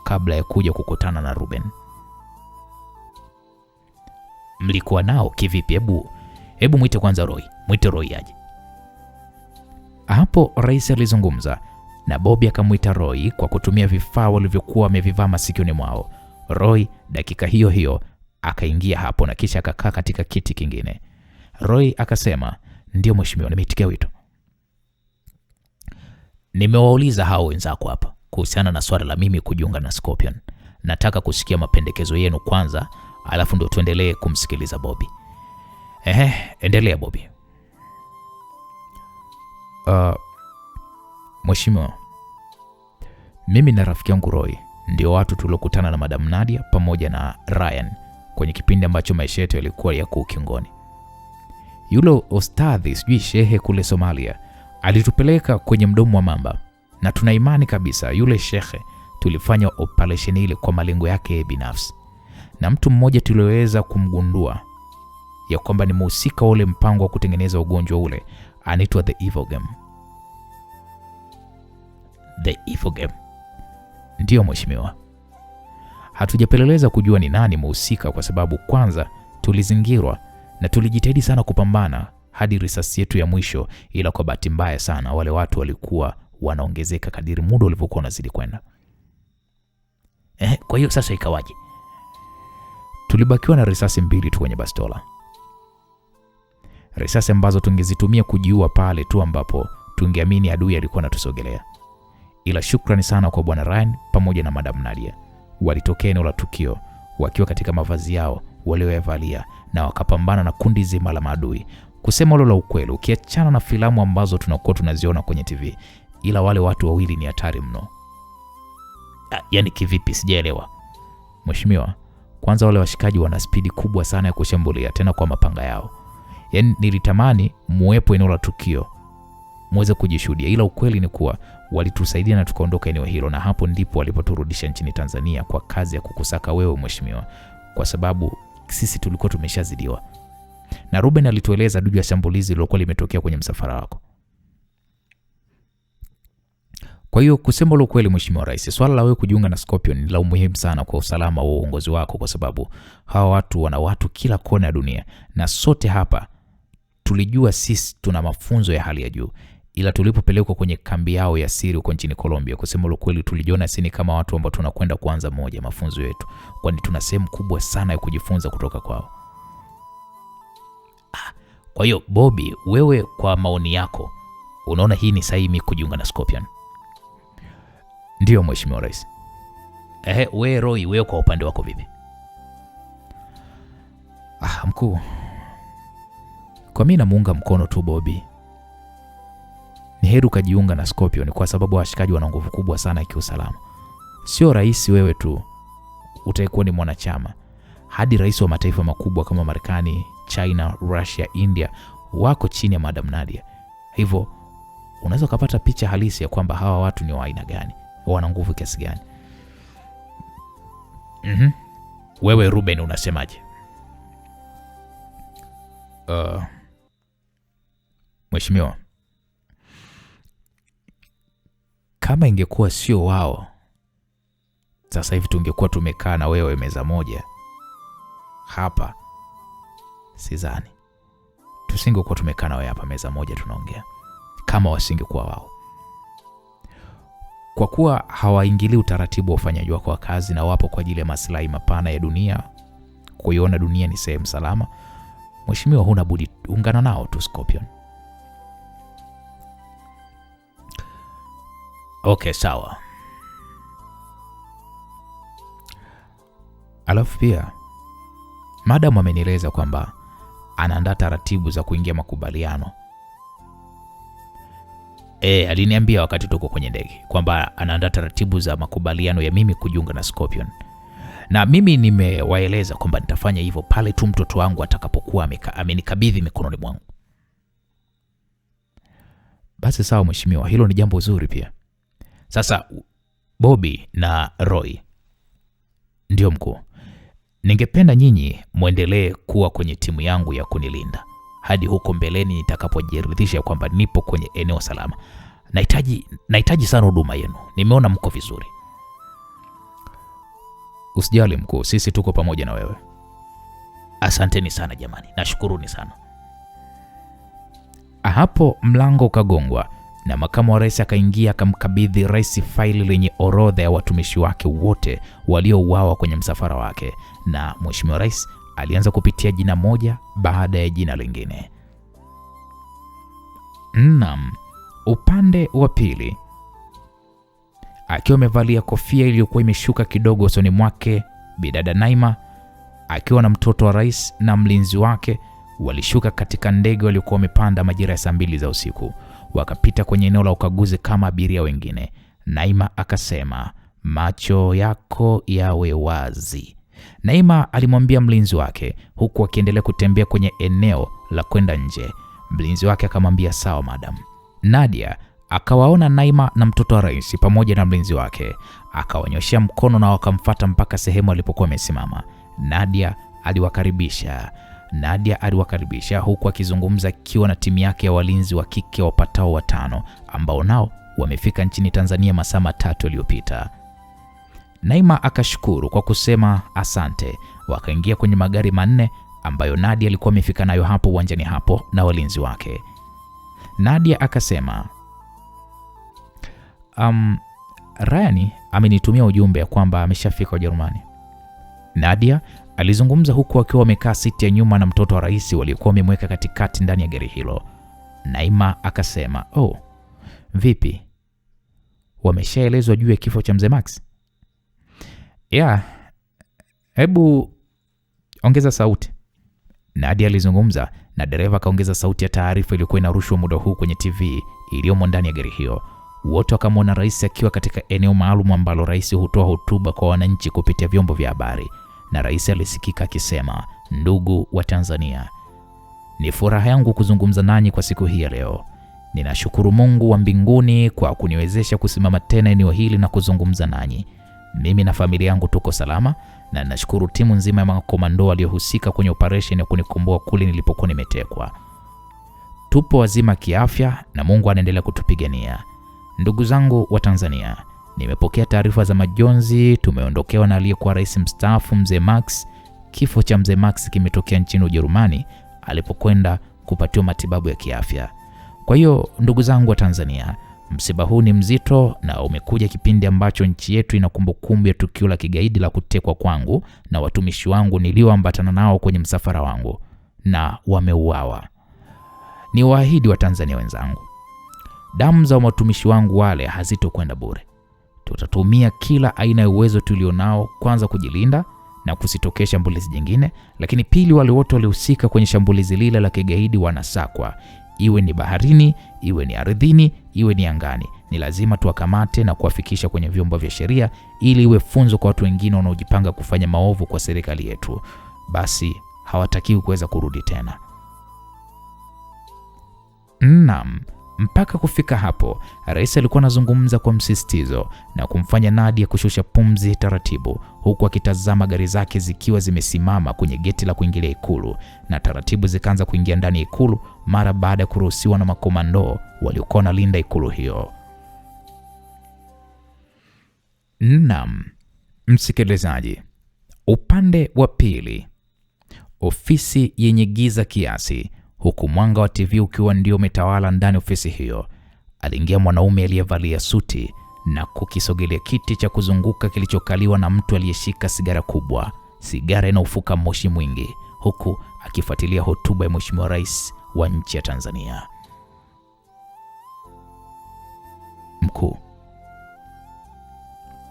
kabla ya kuja kukutana na Ruben. Mlikuwa nao kivipi? Hebu mwite kwanza Roy. Mwite Roy aje. Hapo rais alizungumza na Bobby akamwita Roy kwa kutumia vifaa walivyokuwa wamevivaa masikioni mwao. Roy dakika hiyo hiyo akaingia hapo na kisha akakaa katika kiti kingine. Roy akasema, ndio mheshimiwa, nimeitikia wito. Nimewauliza hao wenzako hapa kuhusiana na swala la mimi kujiunga na Scorpion. Nataka kusikia mapendekezo yenu kwanza, alafu ndio tuendelee kumsikiliza Bobby. Endelea Bobby. Mheshimiwa, mimi na rafiki yangu Roy ndio watu tuliokutana na Madam Nadia pamoja na Ryan kwenye kipindi ambacho maisha yetu yalikuwa yako ukingoni. Yule ustadhi sijui shehe kule Somalia alitupeleka kwenye mdomo wa mamba, na tuna imani kabisa yule shehe tulifanya operation ile kwa malengo yake binafsi. Na mtu mmoja tuliweza kumgundua ya kwamba ni mhusika ule mpango wa kutengeneza ugonjwa ule, anaitwa The Evil Game. The Evil Game. Ndio mheshimiwa. Hatujapeleleza kujua ni nani mhusika kwa sababu kwanza tulizingirwa na tulijitahidi sana kupambana hadi risasi yetu ya mwisho, ila kwa bahati mbaya sana wale watu walikuwa wanaongezeka kadiri muda ulivyokuwa unazidi kwenda. Kwa hiyo sasa ikawaje? Tulibakiwa na risasi 2 tu kwenye bastola. Risasi ambazo tungezitumia kujiua pale tu ambapo tungeamini adui alikuwa anatusogelea. Ila shukrani sana kwa Bwana Ryan pamoja na Madam Nadia. Walitokea eneo la tukio wakiwa katika mavazi yao walioyavalia na wakapambana na kundi zima la maadui. Kusema lolo la ukweli, ukiachana na filamu ambazo tunakuwa tunaziona kwenye TV, ila wale watu wawili ni hatari mno. Yaani kivipi? Sijaelewa. Mheshimiwa, kwanza wale washikaji wana spidi kubwa sana ya kushambulia tena kwa mapanga yao. Yaani nilitamani muwepo eneo la tukio muweze kujishuhudia, ila ukweli ni kuwa walitusaidia na tukaondoka eneo hilo, na hapo ndipo walipoturudisha nchini Tanzania kwa kazi ya kukusaka wewe mheshimiwa, kwa sababu sisi tulikuwa tumeshazidiwa. Na Ruben alitueleza juu ya shambulizi lilokuwa limetokea kwenye msafara wako. Kwa hiyo kusema lo kweli mheshimiwa rais, swala la wewe kujiunga na Scorpion ni la umuhimu sana kwa usalama wa uongozi wako, kwa sababu hawa watu wana watu kila kona ya dunia, na sote hapa tulijua sisi tuna mafunzo ya hali ya juu, ila tulipopelekwa kwenye kambi yao ya siri huko nchini Colombia, kusema lo kweli tulijiona sisi kama watu ambao tunakwenda kuanza moja mafunzo yetu, kwani tuna sehemu kubwa sana ya kujifunza kutoka kwao. Kwa hiyo Bobby, wewe kwa maoni yako unaona hii ni sahihi mimi kujiunga na Scorpion? Ndio mheshimiwa rais. Wewe Roy, wewe kwa upande wako vipi? Mkuu, kwa mimi namuunga mkono tu Bobby. Ni heri ukajiunga na Scorpion kwa sababu washikaji wana nguvu kubwa sana kiusalama. Sio rais wewe tu utakuwa ni mwanachama, hadi rais wa mataifa makubwa kama Marekani, China, Russia, India wako chini ya Madam Nadia. Hivyo unaweza kupata picha halisi ya kwamba hawa watu ni wa aina gani, wana nguvu kiasi gani. Wewe Ruben unasemaje? Mheshimiwa, kama ingekuwa sio wao, sasa hivi tungekuwa tumekaa na wewe meza moja hapa. Sidhani tusingekuwa tumekaa na wewe hapa meza moja tunaongea kama wasingekuwa wao. Kwa kuwa hawaingilii utaratibu wa ufanyaji wako wa kazi na wapo kwa ajili ya maslahi mapana ya dunia, kuiona dunia ni sehemu salama, mheshimiwa, huna budi ungana nao tu Scorpion. Okay, sawa. Alafu pia madam amenieleza kwamba anaandaa taratibu za kuingia makubaliano. Aliniambia wakati tuko kwenye ndege kwamba anaandaa taratibu za makubaliano ya mimi kujiunga na Scorpion. Na mimi nimewaeleza kwamba nitafanya hivyo pale tu mtoto wangu atakapokuwa amenikabidhi mikononi mwangu. Basi sawa mheshimiwa, hilo ni jambo zuri pia. Sasa Bobby na Roy, ndio mkuu, ningependa nyinyi muendelee kuwa kwenye timu yangu ya kunilinda hadi huko mbeleni nitakapojiridhisha kwamba nipo kwenye eneo salama. Nahitaji sana huduma yenu. Nimeona mko vizuri. Usijali mkuu, sisi tuko pamoja na wewe. Asanteni sana jamani, nashukuruni sana. Hapo mlango ukagongwa na makamu wa rais akaingia, akamkabidhi rais faili lenye orodha ya watumishi wake wote waliouawa kwenye msafara wake, na mheshimiwa rais alianza kupitia jina moja baada ya jina lingine. Naam, upande wa pili, akiwa amevalia kofia iliyokuwa imeshuka kidogo usoni mwake, bidada Naima akiwa na mtoto wa rais na mlinzi wake walishuka katika ndege waliokuwa wamepanda majira ya saa 2 za usiku, wakapita kwenye eneo la ukaguzi kama abiria wengine. Naima akasema, macho yako yawe wazi. Naima alimwambia mlinzi wake huku akiendelea kutembea kwenye eneo la kwenda nje. Mlinzi wake akamwambia sawa madam. Nadia akawaona Naima na mtoto wa rais pamoja na mlinzi wake, akawanyoshia mkono na wakamfuata mpaka sehemu alipokuwa amesimama. Nadia aliwakaribisha huku akizungumza akiwa na timu yake ya walinzi wa kike wapatao 5 ambao nao wamefika nchini Tanzania masaa 3 yaliyopita. Naima akashukuru kwa kusema asante. Wakaingia kwenye magari 4 ambayo Nadia alikuwa amefika nayo hapo uwanjani hapo na walinzi wake. Nadia akasema, Ryan amenitumia ujumbe kwamba ameshafika Ujerumani. Nadia alizungumza huku akiwa amekaa siti ya nyuma na mtoto wa rais waliokuwa wamemweka katikati ndani ya gari hilo. Naima akasema, vipi? Wameshaelezwa juu ya kifo cha mzee Max? Hebu ongeza sauti. Nadia alizungumza na dereva akaongeza sauti ya taarifa iliyokuwa inarushwa muda huu kwenye TV iliyomo ndani ya gari hiyo. Wote wakamwona rais akiwa katika eneo maalum ambalo rais hutoa hotuba kwa wananchi kupitia vyombo vya habari, na rais alisikika akisema, ndugu wa Tanzania, ni furaha yangu kuzungumza nanyi kwa siku hii ya leo. Ninashukuru Mungu wa mbinguni kwa kuniwezesha kusimama tena eneo hili na kuzungumza nanyi. Mimi na familia yangu tuko salama, na ninashukuru timu nzima ya makomando waliohusika kwenye operation ya kunikomboa kule nilipokuwa nimetekwa. Tupo wazima kiafya na Mungu anaendelea kutupigania. Ndugu zangu wa Tanzania, nimepokea taarifa za majonzi. Tumeondokewa na aliyekuwa rais mstaafu mzee Max. Kifo cha mzee Max kimetokea nchini Ujerumani alipokwenda kupatiwa matibabu ya kiafya. Kwa hiyo ndugu zangu wa Tanzania, msiba huu ni mzito na umekuja kipindi ambacho nchi yetu ina kumbukumbu ya tukio la kigaidi la kutekwa kwangu na watumishi wangu nilioambatana nao kwenye msafara wangu, na wameuawa. Ni waahidi wa Tanzania wenzangu, damu za watumishi wangu wale hazitokwenda bure. Tutatumia kila aina ya uwezo tulionao, kwanza kujilinda na kusitokea shambulizi jingine, lakini pili, wale wote waliohusika kwenye shambulizi lile la kigaidi wanasakwa, iwe ni baharini, iwe ni ardhini, iwe ni angani. Ni lazima tuwakamate na kuwafikisha kwenye vyombo vya sheria ili iwe funzo kwa watu wengine wanaojipanga kufanya maovu kwa serikali yetu. Basi hawatakiwi kuweza kurudi tena. Naam, mpaka kufika hapo, rais alikuwa anazungumza kwa msisitizo na kumfanya Nadia kushusha pumzi taratibu, huku akitazama gari zake zikiwa zimesimama kwenye geti la kuingilia Ikulu, na taratibu zikaanza kuingia ndani ya Ikulu mara baada ya kuruhusiwa na makomando waliokuwa wanalinda Ikulu hiyo. Naam, msikilizaji, upande wa pili, ofisi yenye giza kiasi, huku mwanga wa TV ukiwa ndio umetawala ndani ofisi hiyo, aliingia mwanaume aliyevalia suti na kukisogelea kiti cha kuzunguka kilichokaliwa na mtu aliyeshika sigara kubwa, sigara inayofuka moshi mwingi, huku akifuatilia hotuba ya Mheshimiwa Rais wa nchi ya Tanzania. Mkuu,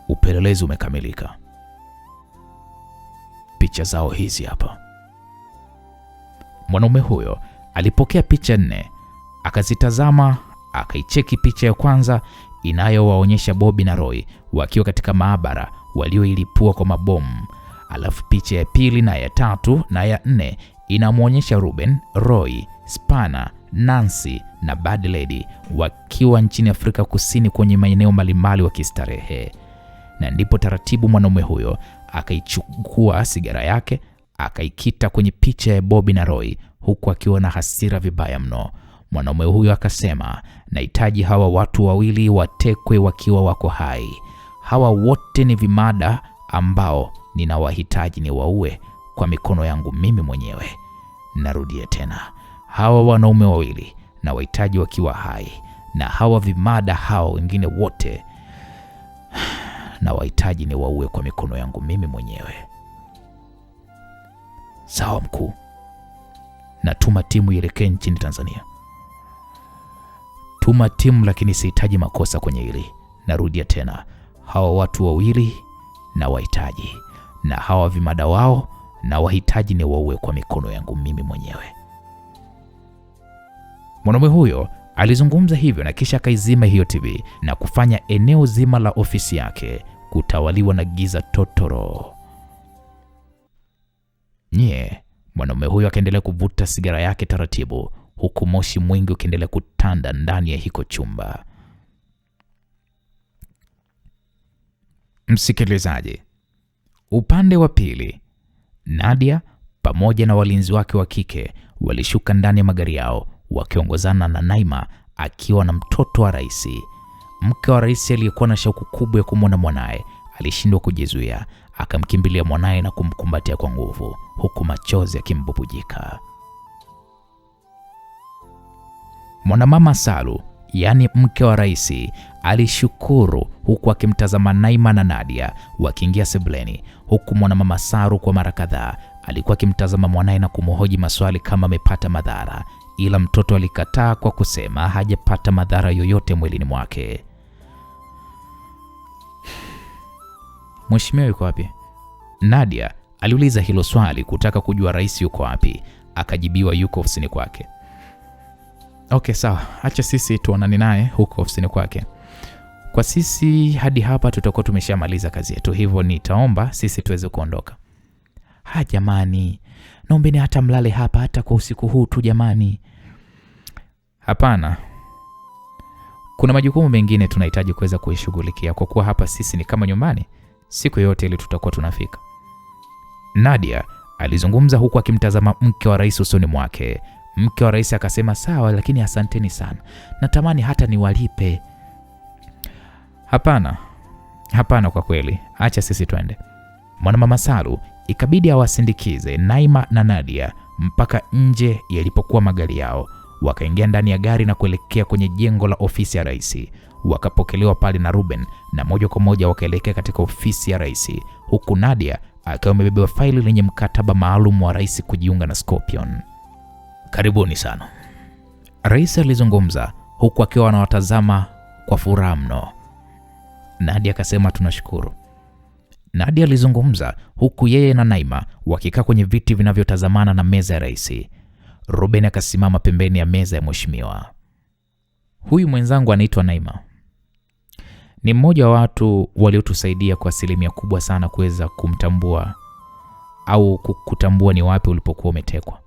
upelelezi umekamilika. Picha zao hizi hapa. Mwanaume huyo alipokea picha 4, akazitazama, akaicheki picha ya kwanza inayowaonyesha Bobby na Roy wakiwa katika maabara walioilipua kwa mabomu. Alafu picha ya pili na ya tatu na ya 4 inamuonyesha Ruben, Roy, Spana, Nancy na Bad Lady wakiwa nchini Afrika Kusini kwenye maeneo mbalimbali wakistarehe. Na ndipo taratibu mwanaume huyo akaichukua sigara yake, akaikita kwenye picha ya Bobby na Roy huku akiwa na hasira vibaya mno. Mwanaume huyo akasema, nahitaji hawa watu wawili watekwe wakiwa wako hai. Hawa wote ni vimada ambao ninawahitaji ni waue kwa mikono yangu mimi mwenyewe. Narudia tena, hawa wanaume wawili na wahitaji wakiwa hai, na hawa vimada hao wengine wote na wahitaji ni waue kwa mikono yangu mimi mwenyewe. Sawa mkuu, natuma timu ielekee nchini Tanzania. Tuma timu, lakini sihitaji makosa kwenye hili. Narudia tena, hawa watu wawili na wahitaji, na hawa vimada wao na wahitaji ni waue kwa mikono yangu mimi mwenyewe. Mwanaume huyo alizungumza hivyo na kisha akaizima hiyo TV na kufanya eneo zima la ofisi yake kutawaliwa na giza totoro. Mwanaume huyo akaendelea kuvuta sigara yake taratibu huku moshi mwingi ukiendelea kutanda ndani ya hiko chumba. Msikilizaji, upande wa pili, Nadia pamoja na walinzi wake wa kike walishuka ndani ya magari yao wakiongozana na Naima akiwa na mtoto wa rais. Mke wa rais aliyekuwa na shauku kubwa ya kumwona mwanae alishindwa kujizuia, akamkimbilia mwanae na kumkumbatia kwa nguvu huku machozi yakimbubujika. Mwanamama Salu, yani mke wa rais, alishukuru huku akimtazama Naima na Nadia wakiingia sebuleni, huku mwanamama Saru kwa mara kadhaa alikuwa akimtazama mwanae na kumhoji maswali kama amepata madhara, ila mtoto alikataa kwa kusema hajapata madhara yoyote mwilini mwake. Mheshimiwa yuko wapi? Nadia aliuliza hilo swali kutaka kujua rais yuko wapi. Akajibiwa yuko ofisini kwake. Okay, sawa, acha sisi tuonane naye huko ofisini kwake. Kwa sisi hadi hapa tutakuwa tumeshamaliza kazi yetu, hivyo nitaomba sisi tuweze kuondoka. Jamani, naombeni hata mlale hapa hata kwa usiku huu tu jamani. Hapana, kuna majukumu mengine tunahitaji kuweza kuishughulikia, kwa kuwa hapa sisi ni kama nyumbani siku yote ile tutakuwa tunafika. Nadia alizungumza huku akimtazama mke wa rais usoni mwake. Mke wa rais akasema, sawa, lakini asanteni sana, natamani hata niwalipe. Hapana kwa kweli, acha sisi twende. Mwanamama Salu ikabidi awasindikize Naima na Nadia mpaka nje yalipokuwa magari yao. Wakaingia ndani ya gari na kuelekea kwenye jengo la ofisi ya rais. Wakapokelewa pale na Ruben na moja kwa moja wakaelekea katika ofisi ya rais, huku Nadia akiwa amebeba faili lenye mkataba maalum wa rais kujiunga na Scorpion. Karibuni sana, rais alizungumza huku akiwa anawatazama kwa furaha mno. Nadia akasema tunashukuru. Nadia alizungumza huku yeye na Naima wakikaa kwenye viti vinavyotazamana na meza ya rais. Ruben akasimama pembeni ya meza ya mheshimiwa. Huyu mwenzangu anaitwa Naima. Ni mmoja wa watu waliotusaidia kwa asilimia kubwa sana kuweza kumtambua au kutambua ni wapi ulipokuwa umetekwa.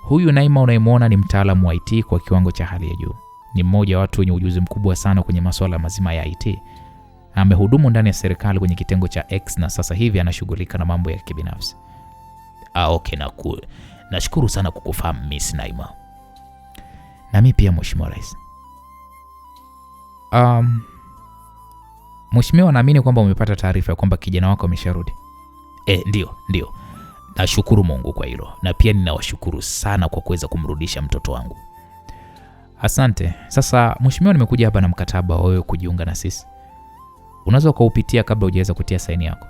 Huyu Naima unayemwona ni mtaalamu wa IT kwa kiwango cha hali ya juu. Ni mmoja wa watu wenye ujuzi mkubwa sana kwenye masuala mazima ya IT. Amehudumu ndani ya serikali kwenye kitengo cha X na sasa hivi anashughulika na mambo ya kibinafsi. Okay, nashukuru sana kukufahamu Miss Naima. Na mimi pia Mheshimiwa Rais. Mheshimiwa, naamini kwamba umepata taarifa ya kwamba kijana wako amesharudi. Ndio. Nashukuru Mungu kwa hilo. Na pia ninawashukuru sana kwa kuweza kumrudisha mtoto wangu. Asante. Sasa Mheshimiwa, nimekuja hapa na mkataba wa wewe kujiunga na sisi. Unaweza kuupitia kabla hujaweza kutia saini yako.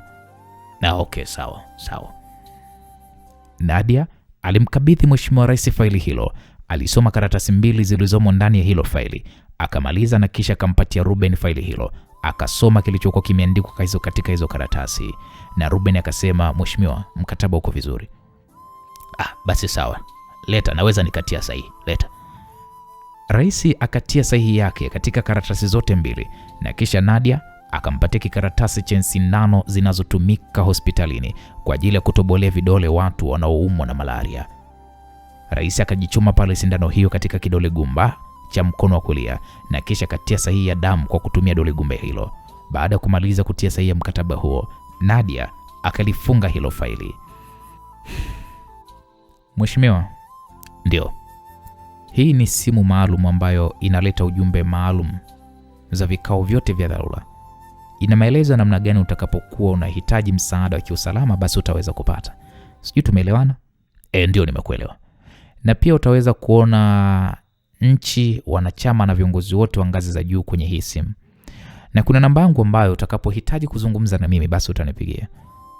Okay, sawa. Nadia alimkabidhi Mheshimiwa Rais faili hilo. Alisoma karatasi 2 zilizomo ndani ya hilo faili, akamaliza na kisha akampatia Ruben faili hilo. akasoma kilichokuwa kimeandikwa katika hizo karatasi, na Ruben akasema, mheshimiwa, mkataba uko vizuri. Basi sawa, leta, naweza nikatia sahihi, leta. Rais akatia sahihi yake katika karatasi zote mbili, na kisha Nadia akampatia kikaratasi cha sindano zinazotumika hospitalini kwa ajili ya kutobolea vidole watu wanaoumwa na malaria. Rais akajichoma pale sindano hiyo katika kidole gumba cha mkono wa kulia, na kisha katia sahihi ya damu kwa kutumia dole gumba hilo. Baada ya kumaliza kutia sahihi ya mkataba huo, Nadia akalifunga hilo faili. Mheshimiwa, ndio. Hii ni simu maalum ambayo inaleta ujumbe maalum za vikao vyote vya dharura. Ina maelezo namna gani utakapokuwa unahitaji msaada wa kiusalama basi utaweza kupata. Sijui tumeelewana? Ndio, nimekuelewa. Na pia utaweza kuona nchi, wanachama na viongozi wote wa ngazi za juu kwenye hii simu. Na kuna namba yangu ambayo utakapohitaji kuzungumza na mimi basi utanipigia.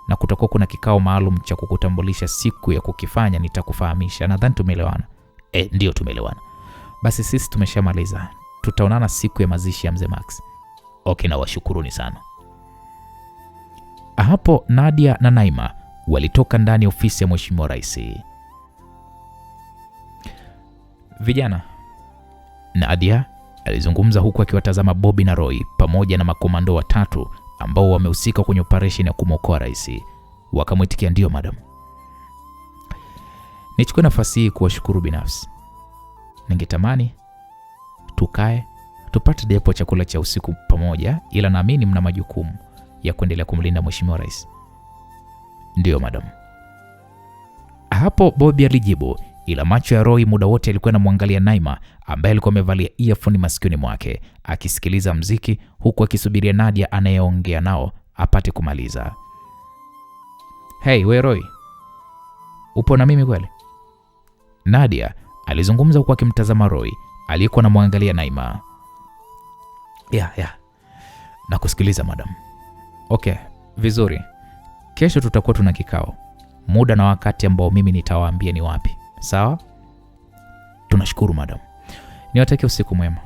Na kutakuwa kuna kikao maalum cha kukutambulisha siku ya kukifanya, nitakufahamisha. Nadhani tumeelewana? Ndio, tumeelewana. Basi sisi tumeshamaliza. Tutaonana siku ya mazishi ya Mzee Max. Okay, na washukuruni sana. Hapo Nadia na Naima walitoka ndani ya ofisi ya Mheshimiwa Rais. Vijana, Nadia alizungumza huku akiwatazama Bobby na Roy pamoja na makomando watatu ambao wamehusika kwenye operation ya kumwokoa rais. Wakamwitikia, ndio madam. Nichukue nafasi hii kuwashukuru binafsi. Ningetamani tukae tupate depo chakula cha usiku pamoja, ila naamini mna majukumu ya kuendelea kumlinda Mheshimiwa Rais. Ndio madam. Hapo Bobby alijibu, ila macho ya Roy muda wote alikuwa anamwangalia Naima ambaye alikuwa amevalia earphone masikioni mwake akisikiliza mziki huku akisubiria Nadia anayeongea nao apate kumaliza. Hey, we Roy, upo na mimi kweli? Nadia alizungumza huku akimtazama Roy aliyekuwa anamwangalia Naima. Yeah. Nakusikiliza madam. Okay, vizuri. Kesho tutakuwa tuna kikao. Muda na wakati ambao mimi nitawaambia ni wapi. Sawa? Tunashukuru madam. Niwatakie usiku mwema.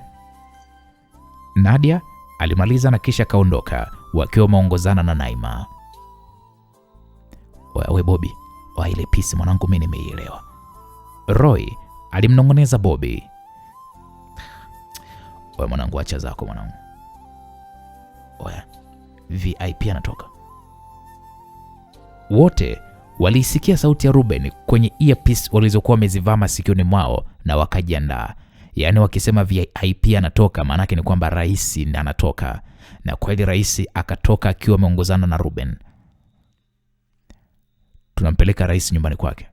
Nadia alimaliza na kisha kaondoka wakiwa wameongozana na Naima. We Bobby, ile pisi mwanangu mimi nimeielewa. Roy alimnongoneza Bobby. Wewe mwanangu, acha zako mwanangu. VIP anatoka. Wote waliisikia sauti ya Ruben kwenye earpiece walizokuwa wamezivaa masikioni mwao na wakajiandaa. Yaani wakisema VIP anatoka maana yake ni kwamba rais anatoka. Na kweli rais akatoka akiwa ameongozana na Ruben. Tunampeleka rais nyumbani kwake,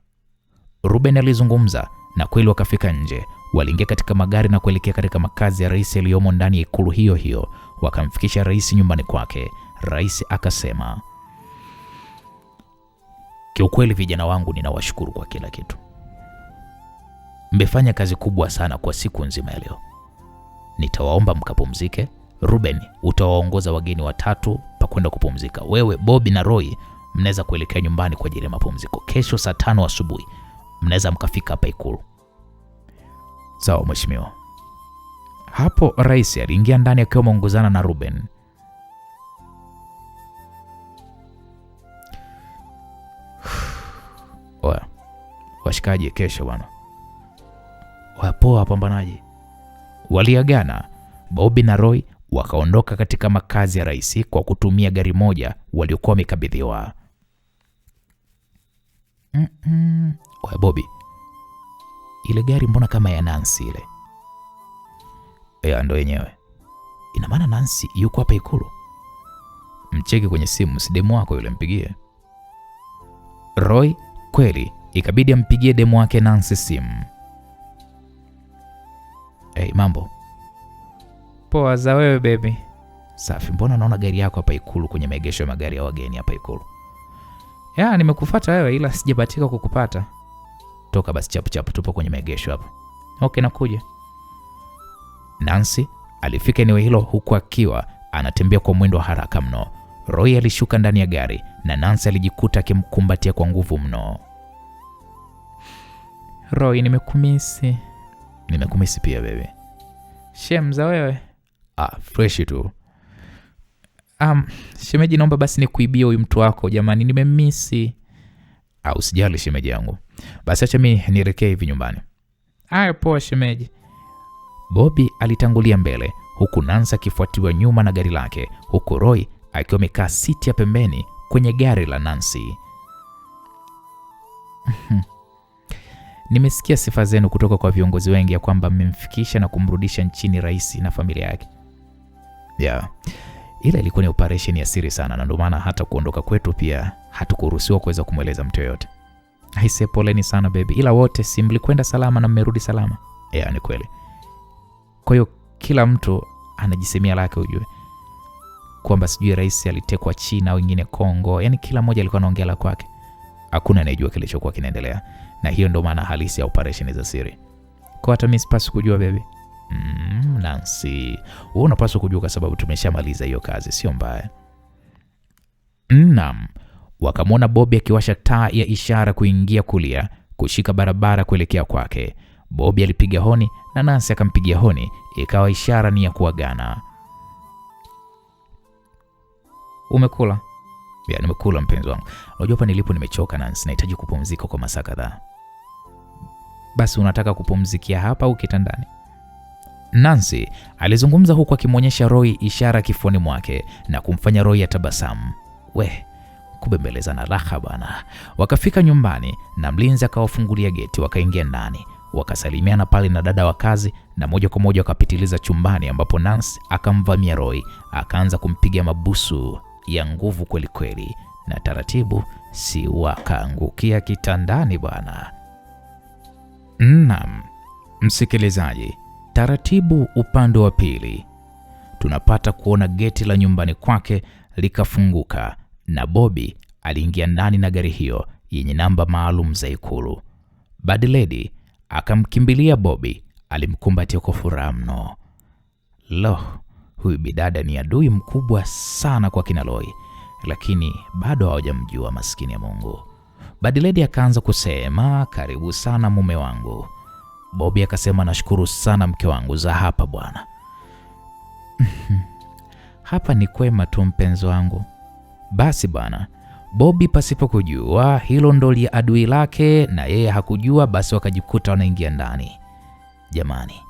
Ruben alizungumza, na kweli wakafika nje. Waliingia katika magari na kuelekea katika makazi ya rais aliyomo ndani ya ikulu hiyo hiyo. Wakamfikisha rais nyumbani kwake. Rais akasema, kiukweli vijana wangu ninawashukuru kwa kila kitu. Mmefanya kazi kubwa sana kwa siku nzima ya leo. Nitawaomba mkapumzike. Ruben, utawaongoza wageni watatu pa kwenda kupumzika. Wewe, Bobby na Roy mnaweza kuelekea nyumbani kwa ajili ya mapumziko. Kesho saa 5 asubuhi mnaweza mkafika hapa ikulu. Sawa mheshimiwa. Hapo rais aliingia ndani akiwa ameongozana na Ruben. Washikaji kesho bwana. Wapoa wapambanaji. Waliagana. Bobby na Roy wakaondoka katika makazi ya rais kwa kutumia gari moja waliokuwa wamekabidhiwa. Bobby, ile gari mbona kama ya Nancy ile? Ndio yenyewe. Ina maana Nancy yuko hapa ikulu. Mcheki kwenye simu, si demu wako yule, mpigie. Roy kweli ikabidi ampigie demu wake Nancy simu. Mambo? Poa za wewe baby. Safi, mbona naona gari yako hapa ikulu kwenye maegesho ya magari ya wageni hapa ikulu? Nimekufuata wewe ila sijabatika kukupata. Toka basi chapu tupo kwenye maegesho hapa. Okay, nakuja. Nancy alifika eneo hilo huku akiwa anatembea kwa mwendo wa haraka mno. Roy alishuka ndani ya gari na Nancy alijikuta akimkumbatia kwa nguvu mno. Roy, nimekumisi. Nimekumisi pia bebe. Shem za wewe? Fresh tu. Shemeji, naomba basi nikuibie huyu mtu wako jamani, nimemisi. Usijali shemeji yangu, basi acha mimi nielekee hivi nyumbani. Haya poa shemeji. Bobby alitangulia mbele huku Nancy akifuatiwa nyuma na gari lake, huku Roy akiwa amekaa siti ya pembeni kwenye gari la Nancy. Nimesikia sifa zenu kutoka kwa viongozi wengi ya kwamba mmemfikisha na kumrudisha nchini rais na familia yake. Ile ilikuwa ni operation ya siri sana, na ndio maana hata kuondoka kwetu pia hatukuruhusiwa kuweza kumweleza mtu yoyote. Aise, poleni sana baby, ila wote si mlikwenda salama na mmerudi salama? Ni kweli. Kwa hiyo kila mtu anajisemea lake, ujue kwamba sijui rais alitekwa China, wengine Kongo, yani kila mmoja alikuwa anaongea la kwake. Hakuna anayejua kilichokuwa kinaendelea, na hiyo ndio maana halisi ya operation za siri. Kwa hata mimi sipaswi kujua baby. Nancy, wewe unapaswa kujua kwa sababu tumeshamaliza hiyo kazi, sio mbaya. Naam. Wakamwona Bobby akiwasha taa ya ishara kuingia kulia, kushika barabara kuelekea kwake. Bobby alipiga honi na Nancy akampigia honi, ikawa ishara ni ya kuagana. Umekula? Nimekula mpenzi wangu. Unajua hapa nilipo nimechoka Nancy, nahitaji kupumzika kwa masaa kadhaa. Basi unataka kupumzikia hapa au kitandani? Nancy alizungumza huku akimwonyesha Roy ishara kifuani mwake na kumfanya Roy atabasamu. Kubembeleza na raha bwana. Wakafika nyumbani na mlinzi akawafungulia geti, wakaingia ndani, wakasalimiana pale na dada wa kazi, na moja kwa moja wakapitiliza chumbani ambapo Nancy akamvamia Roy, akaanza kumpiga mabusu ya nguvu kweli kweli, na taratibu si wakaangukia kitandani bwana. Naam, msikilizaji, taratibu upande wa pili tunapata kuona geti la nyumbani kwake likafunguka na Bobby aliingia ndani na gari hiyo yenye namba maalum za Ikulu. Bad Lady akamkimbilia Bobby, alimkumbatia kwa furaha mno. Huyu bidada ni adui mkubwa sana kwa kina Roy, lakini bado hawajamjua maskini ya Mungu. Bad Lady akaanza kusema, karibu sana mume wangu. Bobby akasema, nashukuru sana mke wangu, za hapa bwana. Hapa ni kwema tu mpenzi wangu. Basi bwana, Bobby pasipo kujua hilo ndo li adui lake na yeye hakujua, basi wakajikuta wanaingia ndani. Jamani,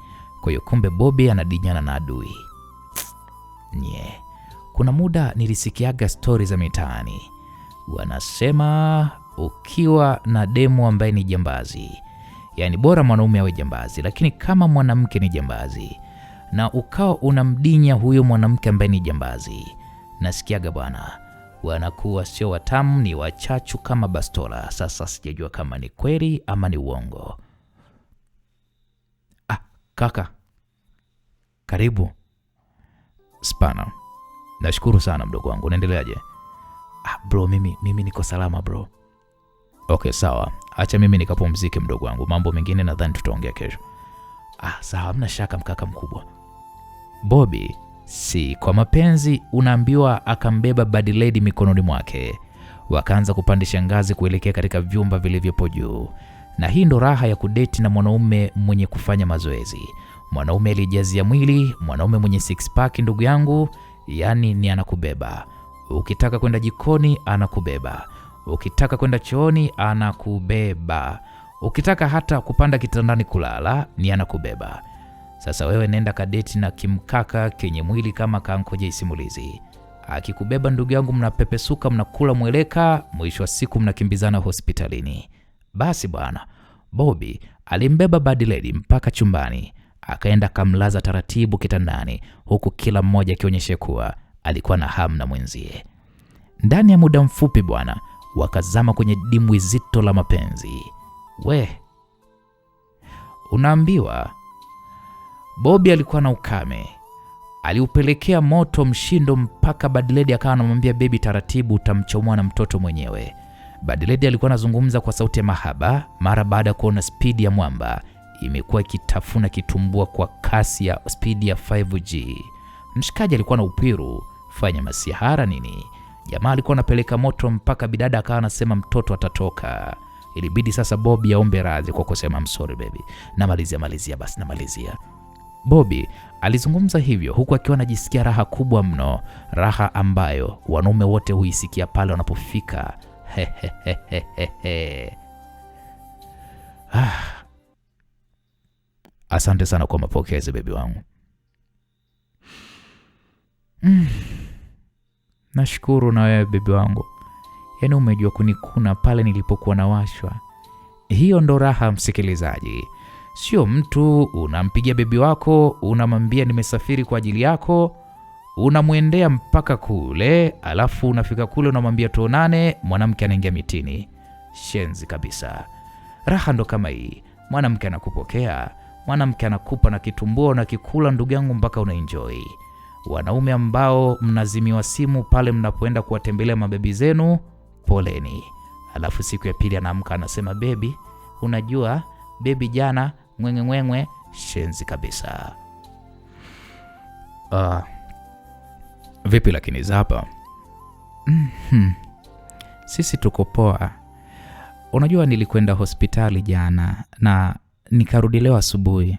kwa hiyo kumbe Bobby anadinyana na adui. Kuna muda nilisikiaga stori za mitaani. Wanasema ukiwa na demu ambaye ni jambazi, yani bora mwanaume awe jambazi, lakini kama mwanamke ni jambazi na ukao unamdinya huyo mwanamke ambaye ni jambazi, nasikiaga bwana, wanakuwa sio watamu, ni wachachu kama bastola. Sasa sijajua kama ni kweli ama ni uongo. Kaka, karibu. Spana, nashukuru sana mdogo wangu, unaendeleaje? Bro, mimi niko salama bro. Okay, sawa. Acha mimi nikapumzike mdogo wangu. Mambo mengine nadhani tutaongea kesho. Sawa, hamna shaka mkaka mkubwa. Bobby, si kwa mapenzi unaambiwa, akambeba Bad Lady mikononi mwake. Wakaanza kupandisha ngazi kuelekea katika vyumba vilivyopo juu. Na hii ndo raha ya kudeti na mwanaume mwenye kufanya mazoezi. Mwanaume alijazia mwili, mwanaume mwenye six pack ndugu yangu, yani ni anakubeba. Ukitaka kwenda jikoni anakubeba. Ukitaka kwenda chooni anakubeba. Ukitaka hata kupanda kitandani kulala ni anakubeba. Sasa wewe nenda kadeti na kimkaka kenye mwili kama kankoje isimulizi. Akikubeba ndugu yangu, mnapepesuka, mnakula mweleka, mwisho wa siku mnakimbizana hospitalini. Basi bwana, Bobby alimbeba Bad Lady mpaka chumbani, akaenda kamlaza taratibu kitandani, huku kila mmoja akionyesha kuwa alikuwa na hamu na mwenzie. Ndani ya muda mfupi bwana, wakazama kwenye dimbwi zito la mapenzi. Unaambiwa Bobby alikuwa na ukame, aliupelekea moto mshindo mpaka Bad Lady akawa anamwambia baby, taratibu utamchomoa na mtoto mwenyewe. Bad Lady alikuwa anazungumza kwa sauti ya mahaba mara baada ya kuona spidi ya mwamba imekuwa ikitafuna kitumbua kwa kasi ya spidi ya 5G. Mshikaji alikuwa na upiru, fanya masihara nini. Jamaa alikuwa anapeleka moto mpaka bidada akawa anasema mtoto atatoka. Ilibidi sasa Bobby aombe radhi kwa kusema I'm sorry baby. Namalizia basi. Bobby Alizungumza hivyo huku akiwa anajisikia raha kubwa mno, raha ambayo wanaume wote huisikia pale wanapofika. Asante sana kwa mapokezi bebi wangu. Nashukuru na wewe bebi wangu. Yaani umejua kunikuna pale nilipokuwa nawashwa. Hiyo ndo raha msikilizaji. Sio mtu unampigia bebi wako, unamwambia nimesafiri kwa ajili yako, unamwendea mpaka kule, alafu unafika kule unamwambia tuonane, mwanamke anaingia mitini. Shenzi kabisa. Raha ndo kama hii. Mwanamke anakupokea, mwanamke anakupa na kitumbua na kikula ndugu yangu mpaka unaenjoy. Wanaume ambao mnazimiwa simu pale mnapoenda kuwatembelea mabebi zenu, poleni. Alafu siku ya pili anaamka anasema bebi, unajua bebi jana ngwengwe. Shenzi kabisa. Vipi lakini Zapa? Sisi tuko poa. Unajua nilikwenda hospitali jana na nikarudi leo asubuhi.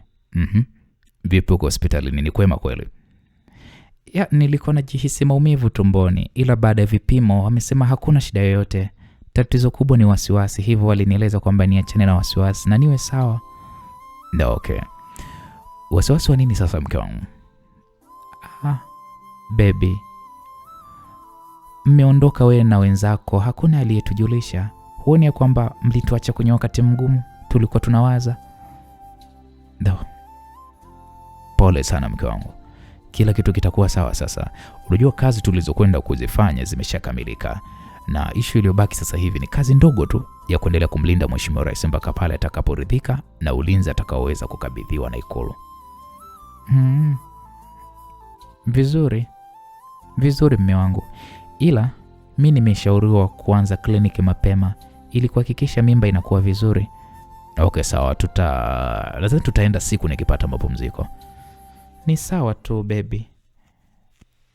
Vipi uko hospitali, ni kwema kweli? Ya, nilikuwa najihisi maumivu tumboni, ila baada ya vipimo wamesema hakuna shida yoyote. Tatizo kubwa ni wasiwasi, hivyo walinieleza kwamba niachane na wasiwasi na niwe sawa. Ndio, okay. Wasiwasi wa nini sasa mke wangu? Baby, mmeondoka wewe na wenzako, hakuna aliyetujulisha. Huoni ya kwamba mlituacha kwenye wakati mgumu tulikuwa tunawaza? Ndio. Pole sana mke wangu. Kila kitu kitakuwa sawa sasa. Unajua kazi tulizokwenda kuzifanya zimeshakamilika. Na issue iliyobaki sasa hivi ni kazi ndogo tu ya kuendelea kumlinda Mheshimiwa Rais mpaka pale atakaporidhika na ulinzi atakaoweza kukabidhiwa na Ikulu. Vizuri mme wangu. Ila mimi nimeshauriwa kuanza kliniki mapema ili kuhakikisha mimba inakuwa vizuri. Okay, sawa, lazima tutaenda siku nikipata mapumziko. Ni sawa tu baby.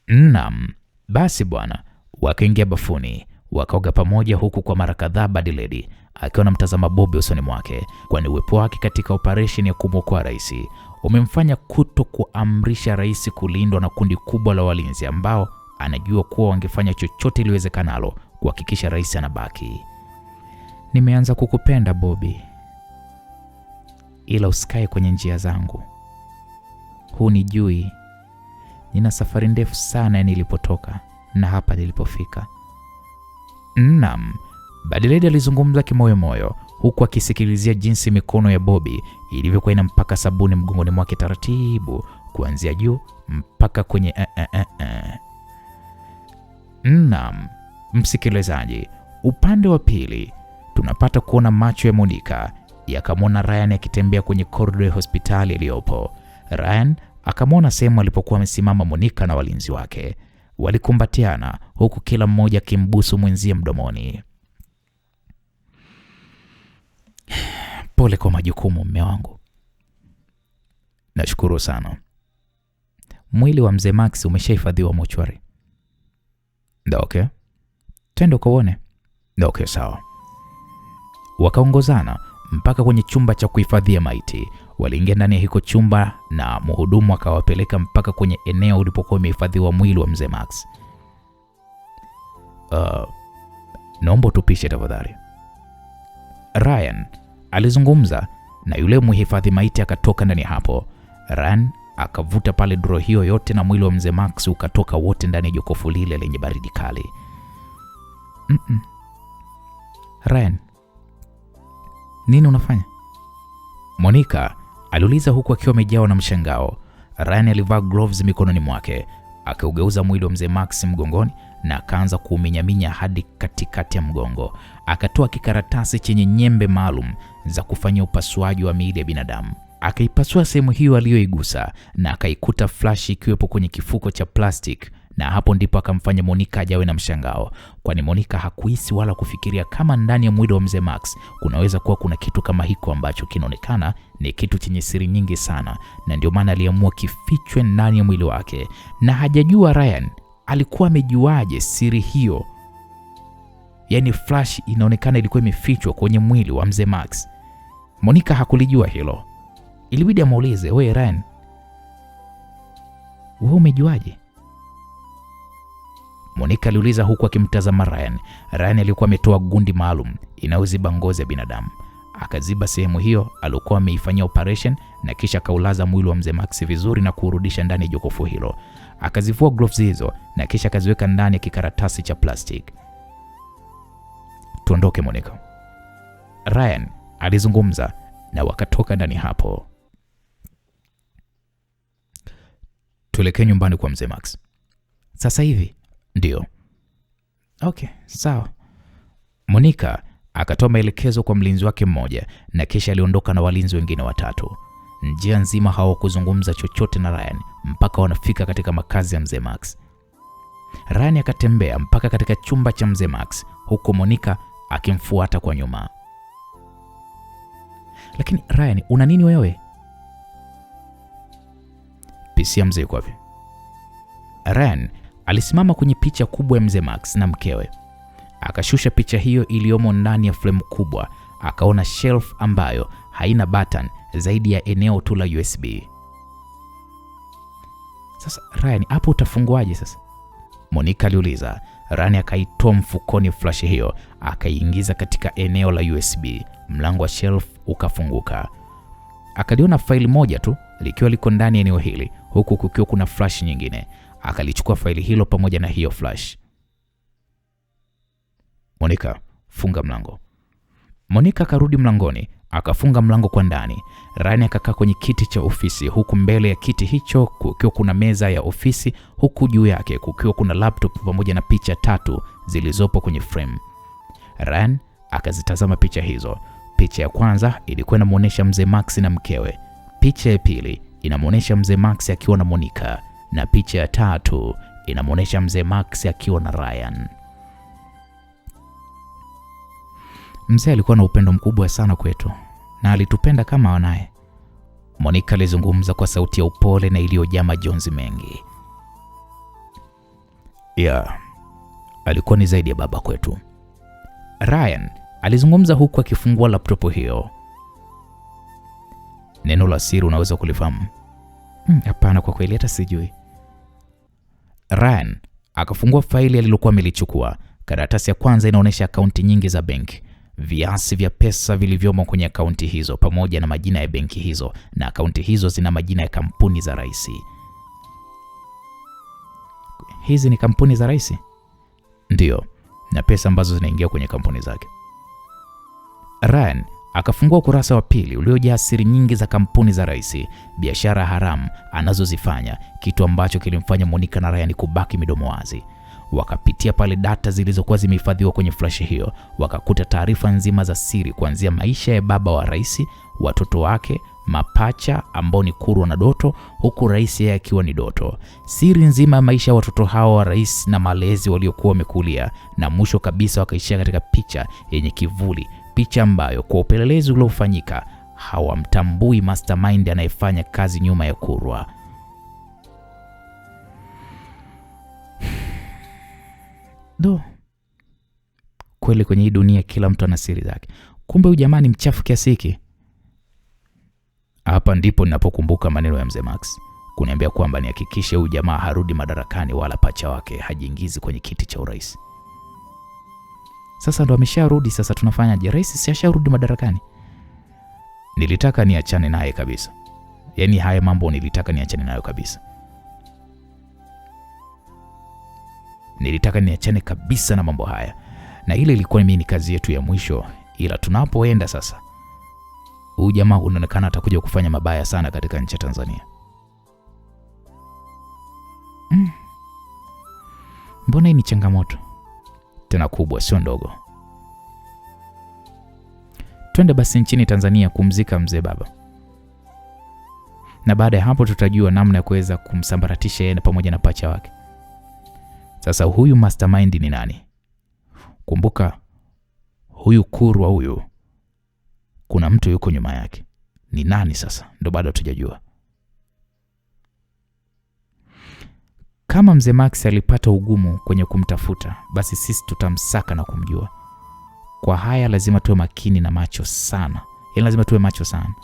Naam, basi bwana, wakaingia bafuni, wakaoga pamoja huku kwa mara kadhaa Badi Lady akiwa anamtazama Bobby usoni mwake, kwani uwepo wake katika operation ya kumwokoa rais umemfanya kuto kuamrisha rais kulindwa na kundi kubwa la walinzi ambao anajua kuwa wangefanya chochote iliwezekanalo kuhakikisha rais anabaki. Nimeanza kukupenda Bobby, ila usikae kwenye njia zangu. Hunijui. Nina safari ndefu sana nilipotoka na hapa nilipofika. Naam, Badi Lady alizungumza kimoyomoyo huku akisikilizia jinsi mikono ya Bobby ilivyokuwa inampaka sabuni mgongoni mwake taratibu kuanzia juu mpaka kwenye Naam, msikilizaji, upande wa pili tunapata kuona macho ya Monica yakamwona Ryan akitembea kwenye corridor ya hospitali iliyopo. Ryan akamwona sehemu alipokuwa amesimama Monica na walinzi wake. Walikumbatiana huku kila mmoja akimbusu mwenzie mdomoni. Pole kwa majukumu mme wangu. Nashukuru sana. Mwili wa mzee Max umeshahifadhiwa mochwari. Ndio, okay. Twende ukaone. Ndio, okay, sawa. Wakaongozana mpaka kwenye chumba cha kuhifadhia maiti. Waliingia ndani ya hiko chumba na mhudumu akawapeleka mpaka kwenye eneo ulipokuwa umehifadhiwa mwili wa mzee Max. Naomba tupishe tafadhali. Ryan alizungumza na yule mhifadhi maiti akatoka ndani hapo. Ryan akavuta pale draw hiyo yote na mwili wa mzee Max ukatoka wote ndani ya jokofu lile lenye baridi kali. Ryan, nini unafanya? Monica aliuliza huku akiwa amejawa na mshangao. Ryan alivaa gloves mikononi mwake, akaugeuza mwili wa mzee Max mgongoni na akaanza kuuminyaminya hadi katikati ya mgongo. Akatoa kikaratasi chenye nyembe maalum za kufanyia upasuaji wa miili ya binadamu. Akaipasua sehemu hiyo aliyoigusa na akaikuta flash ikiwepo kwenye kifuko cha plastic, na hapo ndipo akamfanya Monica ajawe na mshangao, kwani Monica hakuhisi wala kufikiria kama ndani ya mwili wa mzee Max kunaweza kuwa kuna kitu kama hiko ambacho kinaonekana ni kitu chenye siri nyingi sana, na ndio maana aliamua kifichwe ndani ya mwili wake. Na hajajua Ryan alikuwa amejuaje siri hiyo. Yaani flash inaonekana ilikuwa imefichwa kwenye mwili wa mzee Max. Monica hakulijua hilo. Ilibidi amuulize, "Wewe Ryan, wewe umejuaje? Monica aliuliza huku akimtazama Ryan. Ryan alikuwa ametoa gundi maalum inayoziba ngozi ya binadamu. Akaziba sehemu hiyo alikuwa ameifanyia operation na kisha kaulaza mwili wa mzee Max vizuri na kurudisha ndani ya jokofu hilo. Akazivua gloves hizo na kisha akaziweka ndani ya kikaratasi cha plastic. Tuondoke Monica, Ryan alizungumza na wakatoka ndani hapo. Tuelekee nyumbani kwa mzee Max. Sasa hivi? Ndio. Okay, sawa. Monica akatoa maelekezo kwa mlinzi wake mmoja na kisha aliondoka na walinzi wengine 3. Njia nzima hawakuzungumza chochote na Ryan mpaka wanafika katika makazi ya mzee Max. Ryan akatembea mpaka katika chumba cha mzee Max huku Monica akimfuata kwa nyuma. Lakini Ryan, una nini wewe? PC ya mzee kwapi? Ryan alisimama kwenye picha kubwa ya mzee Max na mkewe. Akashusha picha hiyo iliyomo ndani ya frame kubwa. Akaona shelf ambayo haina button zaidi ya eneo tu la USB. Sasa Ryan, hapo utafunguaje sasa? Monica aliuliza. Ryan akaitoa mfukoni flash hiyo, akaiingiza katika eneo la USB. Mlango wa shelf ukafunguka. Akaliona faili moja tu likiwa liko ndani ya eneo hili, huku kukiwa kuna flash nyingine. Akalichukua faili hilo pamoja na hiyo flash. Monica, funga mlango. Monica akarudi mlangoni, akafunga mlango kwa ndani. Ryan akakaa kwenye kiti cha ofisi, huku mbele ya kiti hicho kukiwa kuna meza ya ofisi, huku juu yake kukiwa kuna laptop pamoja na picha 3 zilizopo kwenye frame. Ryan akazitazama picha hizo. Picha ya kwanza ilikuwa inamuonesha mzee Max na mkewe. Picha ya pili inamuonesha mzee Max akiwa na Monica, na picha ya 3 inamuonesha mzee Max akiwa na Ryan. Mzee alikuwa na upendo mkubwa sana kwetu na alitupenda kama wanaye, Monica alizungumza kwa sauti ya upole na iliyojaa majonzi mengi. Alikuwa ni zaidi ya baba kwetu, Ryan alizungumza huku akifungua laptop hiyo. Neno la siri unaweza kulifahamu? Hapana, kwa kweli hata sijui. Ryan akafungua faili alilokuwa amelichukua. Karatasi ya kwanza inaonyesha akaunti nyingi za benki, viasi vya pesa vilivyomo kwenye akaunti hizo pamoja na majina ya benki hizo, na akaunti hizo zina majina ya kampuni za rais. Hizi ni kampuni za rais? Ndio, na pesa ambazo zinaingia kwenye kampuni zake. Ryan akafungua ukurasa wa pili uliojaa siri nyingi za kampuni za rais, biashara haramu anazozifanya, kitu ambacho kilimfanya Monica na Ryan kubaki midomo wazi. Wakapitia pale data zilizokuwa zimehifadhiwa kwenye flash hiyo, wakakuta taarifa nzima za siri kuanzia maisha ya baba wa rais, watoto wake, mapacha ambao ni Kurwa na Doto, huku rais yeye akiwa ni Doto. Siri nzima ya maisha ya watoto hao wa rais na malezi waliokuwa wamekulia, na mwisho kabisa wakaishia katika picha yenye kivuli, picha ambayo kwa upelelezi uliofanyika hawamtambui mastermind anayefanya kazi nyuma ya Kurwa. Kweli kwenye hii dunia kila mtu ana siri zake. Kumbe huyu jamaa ni mchafu kiasi hiki. Hapa ndipo ninapokumbuka maneno ya mzee Max kuniambia kwamba nihakikishe huyu jamaa harudi madarakani wala pacha wake hajiingizi kwenye kiti cha urais. Sasa ndo amesharudi, sasa tunafanyaje? Rais si asharudi madarakani? Nilitaka niachane naye kabisa. Yaani haya mambo nilitaka niachane nayo kabisa. Nilitaka niachane kabisa na mambo haya. Na ile ilikuwa mimi ni kazi yetu ya mwisho, ila tunapoenda sasa huyu jamaa unaonekana atakuja kufanya mabaya sana katika nchi ya Tanzania. Mbona hii ni changamoto tena kubwa, sio ndogo. Twende basi nchini Tanzania kumzika mzee baba, na baada ya hapo tutajua namna ya kuweza kumsambaratisha yeye pamoja na pacha wake. Sasa huyu mastermind ni nani? Kumbuka huyu Kurwa huyu, kuna mtu yuko nyuma yake. Ni nani sasa? Ndo bado hatujajua. Kama mzee Max alipata ugumu kwenye kumtafuta, basi sisi tutamsaka na kumjua. Kwa haya lazima tuwe makini na macho sana. Lazima tuwe macho sana.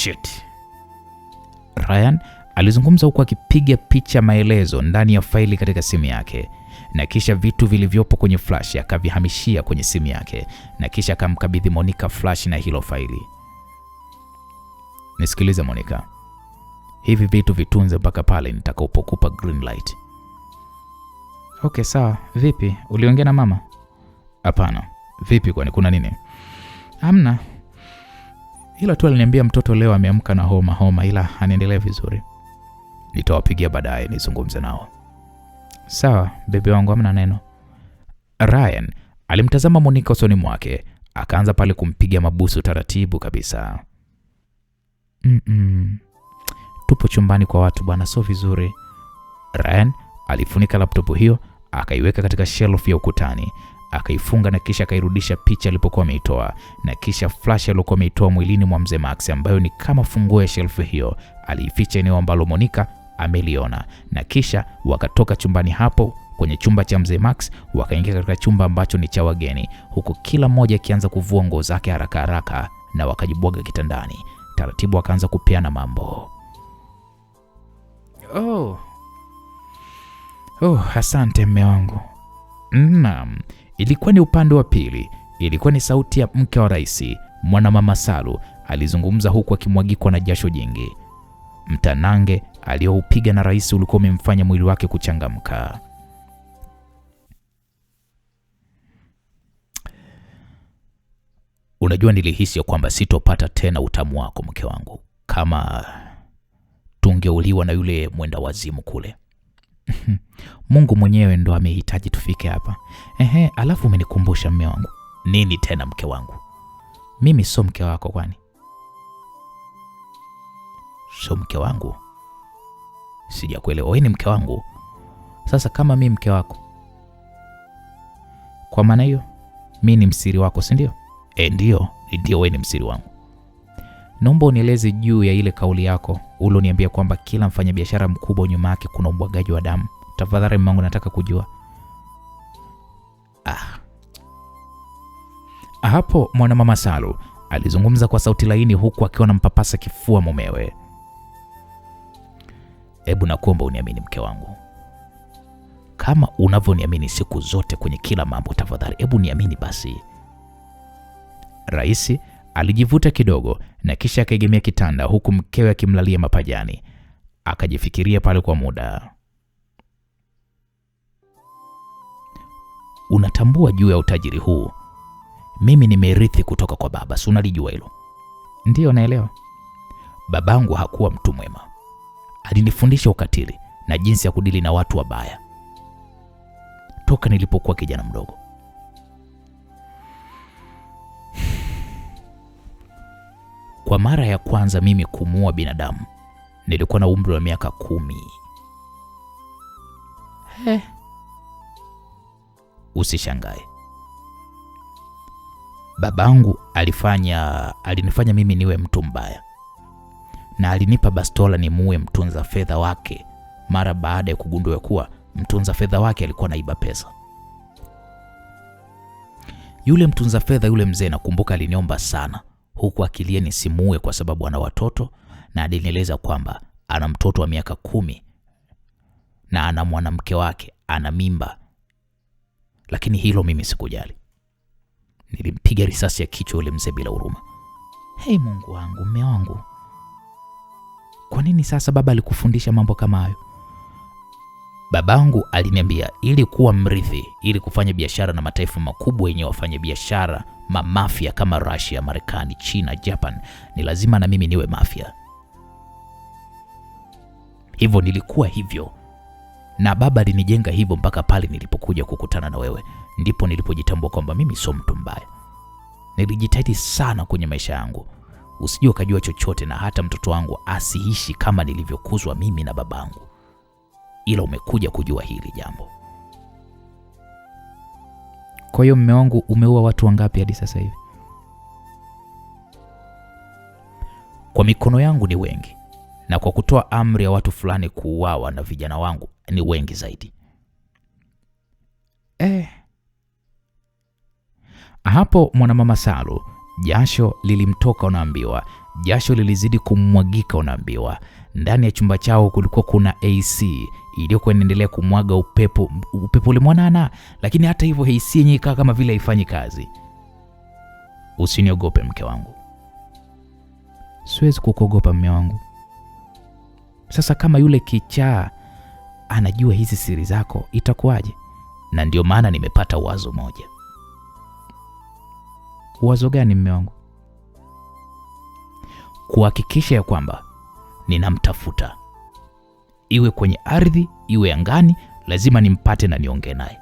Shit. Ryan alizungumza huku akipiga picha maelezo ndani ya faili katika simu yake, na kisha vitu vilivyopo kwenye flash akavihamishia kwenye simu yake, na kisha akamkabidhi Monica flash na hilo faili. Nisikilize Monica, hivi vitu vitunze mpaka pale nitakapokupa green light. Okay, sawa. Vipi, uliongea na mama? Hapana. Vipi, kwani kuna nini? Hamna, ila tu aliniambia mtoto leo ameamka na homa, ila anaendelea vizuri. Nitawapigia baadaye nizungumze nao. Sawa, bebe wangu, hamna neno. Ryan alimtazama Monica usoni mwake, akaanza pale kumpiga mabusu taratibu kabisa. Tupo chumbani kwa watu bwana, sio vizuri. Ryan alifunika laptop hiyo, akaiweka katika shelf ya ukutani, akaifunga na kisha akairudisha picha alipokuwa ameitoa, na kisha flash aliyokuwa ameitoa mwilini mwa mzee Max ambayo ni kama funguo ya shelf hiyo aliificha eneo ambalo Monica ameliona, na kisha wakatoka chumbani hapo kwenye chumba cha mzee Max, wakaingia katika chumba ambacho ni cha wageni, huku kila mmoja akianza kuvua nguo zake haraka haraka, na wakajibwaga kitandani taratibu, wakaanza kupeana mambo. Asante mme wangu. Naam, ilikuwa ni upande wa pili. Ilikuwa ni sauti ya mke wa rais, Mwanamama Salu, alizungumza huku akimwagikwa na jasho jingi. Mtanange aliyoupiga na rais ulikuwa umemfanya mwili wake kuchangamka. Unajua, nilihisi ya kwamba sitopata tena utamu wako mke wangu kama tungeuliwa na yule mwenda wazimu kule. Mungu mwenyewe ndo amehitaji tufike hapa. Alafu umenikumbusha mme wangu. Nini tena mke wangu? Mimi sio mke wako kwani? Sio mke wangu? Sijakuelewa. Wewe ni mke wangu. Sasa kama mimi mke wako, kwa maana hiyo mimi ni msiri wako, si ndio? Ndio wewe ni msiri wangu. Naomba unieleze juu ya ile kauli yako uloniambia kwamba kila mfanyabiashara mkubwa nyuma yake kuna ubwagaji wa damu. Tafadhali mmangu, nataka kujua. Hapo Mwanamama Salu alizungumza kwa sauti laini huku akiwa anampapasa kifua mumewe. Hebu nakuomba uniamini mke wangu, kama unavyoniamini siku zote kwenye kila mambo. Tafadhali hebu niamini basi. Rais alijivuta kidogo na kisha akaegemea kitanda huku mkewe akimlalia mapajani. Akajifikiria pale kwa muda. Unatambua juu ya utajiri huu mimi nimerithi kutoka kwa baba, si unalijua hilo? Ndio, naelewa. Babangu hakuwa mtu mwema. Alinifundisha ukatili na jinsi ya kudili na watu wabaya toka nilipokuwa kijana mdogo. Kwa mara ya kwanza mimi kumuua binadamu nilikuwa na umri wa miaka 10. Usishangae. Babangu alinifanya mimi niwe mtu mbaya, na alinipa bastola nimuue mtunza fedha wake mara baada ya kugundua kuwa mtunza fedha wake alikuwa anaiba pesa. Yule mtunza fedha, yule mzee, nakumbuka aliniomba sana huku akilia nisimuue kwa sababu ana watoto, na alinieleza kwamba ana mtoto wa miaka 10 na ana mwanamke wake ana mimba. Lakini hilo mimi sikujali. Nilimpiga risasi ya kichwa yule mzee bila huruma. Mungu wangu, mume wangu, kwa nini sasa baba alikufundisha mambo kama hayo? Babangu aliniambia ili kuwa mrithi, ili kufanya biashara na mataifa makubwa yenye wafanya biashara mafia kama Russia, Marekani, China, Japan, ni lazima na mimi niwe mafia. Hivyo nilikuwa hivyo, na baba alinijenga hivyo mpaka pale nilipokuja kukutana na wewe. Ndipo nilipojitambua kwamba mimi sio mtu mbaya. Nilijitahidi sana kwenye maisha yangu usije ukajua chochote, na hata mtoto wangu asiishi kama nilivyokuzwa mimi na babangu, ila umekuja kujua hili jambo. Kwa hiyo mume wangu, umeua watu wangapi hadi sasa hivi? Kwa mikono yangu ni wengi, na kwa kutoa amri ya watu fulani kuuawa na vijana wangu ni wengi zaidi. Hapo Mwanamama Salu jasho lilimtoka, unaambiwa, Jasho lilizidi kumwagika. Unaambiwa ndani ya chumba chao kulikuwa kuna AC iliyokuwa inaendelea kumwaga upepo ule mwanana, lakini hata hivyo AC yenyewe ikawa kama vile haifanyi kazi. Usiniogope mke wangu. Siwezi kukuogopa mume wangu. Sasa kama yule kichaa anajua hizi siri zako itakuwaje? Na ndio maana nimepata wazo moja. Wazo gani mume wangu? Kuhakikisha ya kwamba ninamtafuta, iwe kwenye ardhi iwe angani, lazima nimpate na niongee naye.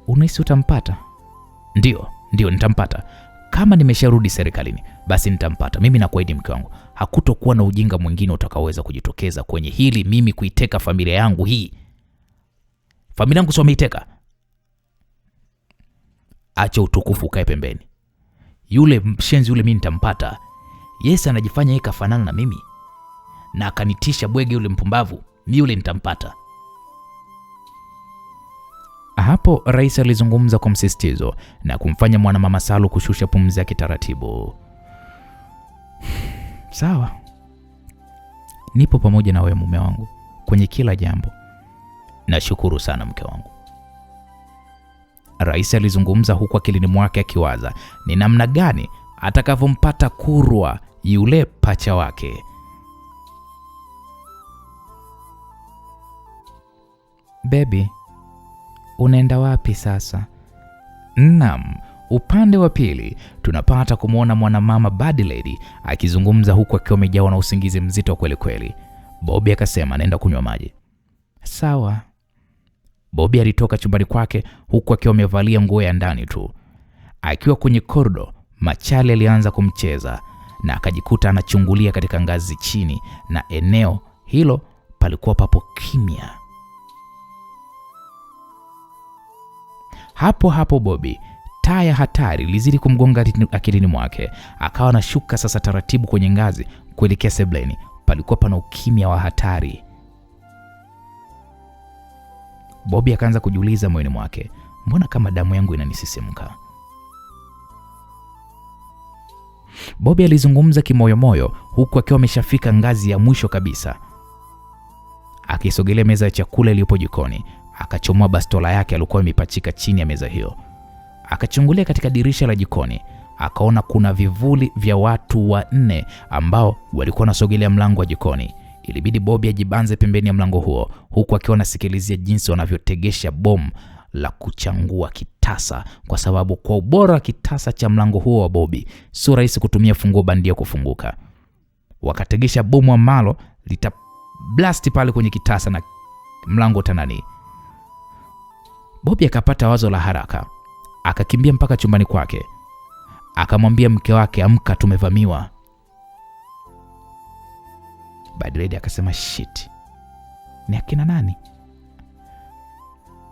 Unahisi utampata? Ndio nitampata. Kama nimesharudi serikalini, basi nitampata. Mimi nakuahidi mke wangu, hakutokuwa na ujinga mwingine utakaoweza kujitokeza kwenye hili, mimi kuiteka familia yangu hii. Familia yangu sio wameiteka. Acha utukufu ukae pembeni. Yule mshenzi yule mimi nitampata. Yes, anajifanya yeye kafanana na mimi na akanitisha bwege yule mpumbavu. Mimi yule nitampata. Hapo rais alizungumza kwa msisitizo na kumfanya mwanamama Salu kushusha pumzi yake taratibu. Sawa. Nipo pamoja na wewe mume wangu kwenye kila jambo. Nashukuru sana mke wangu. Rais alizungumza huku akilini mwake akiwaza ni namna gani atakavyompata Kurwa yule pacha wake. Baby, unaenda wapi sasa? Naam, upande wa pili tunapata kumwona mwanamama Bad Lady akizungumza huku akiwa amejawa na usingizi mzito kweli kweli. Bobby akasema naenda kunywa maji. Sawa. Bobby alitoka chumbani kwake huku akiwa amevalia nguo ya ndani tu. Akiwa kwenye korido, Machale alianza kumcheza na akajikuta anachungulia katika ngazi chini, na eneo hilo palikuwa papo kimya. Hapo hapo Bobby, taa ya hatari lizidi kumgonga akilini mwake. Akawa anashuka sasa taratibu kwenye ngazi kuelekea sebleni. Palikuwa pana ukimya wa hatari. Bobby akaanza kujiuliza moyoni mwake, mbona kama damu yangu inanisisimka? Bobby alizungumza kimoyomoyo huku akiwa ameshafika ngazi ya mwisho kabisa. Akisogelea meza ya chakula iliyopo jikoni, akachomoa bastola yake alikuwa imepachika chini ya meza hiyo. Akachungulia katika dirisha la jikoni, akaona kuna vivuli vya watu 4 ambao walikuwa wanasogelea mlango wa jikoni. Ilibidi Bobby ajibanze pembeni ya mlango huo huku akiwa anasikilizia jinsi wanavyotegesha bomu la kuchangua kitasa, kwa sababu kwa ubora wa kitasa cha mlango huo wa Bobby sio rahisi kutumia funguo bandia kufunguka. Wakategesha bomu ambalo litablast pale kwenye kitasa na mlango tanani. Bobby akapata wazo la haraka, akakimbia mpaka chumbani kwake. Akamwambia mke wake, amka, tumevamiwa. Bad Lady akasema shit. Ni akina nani?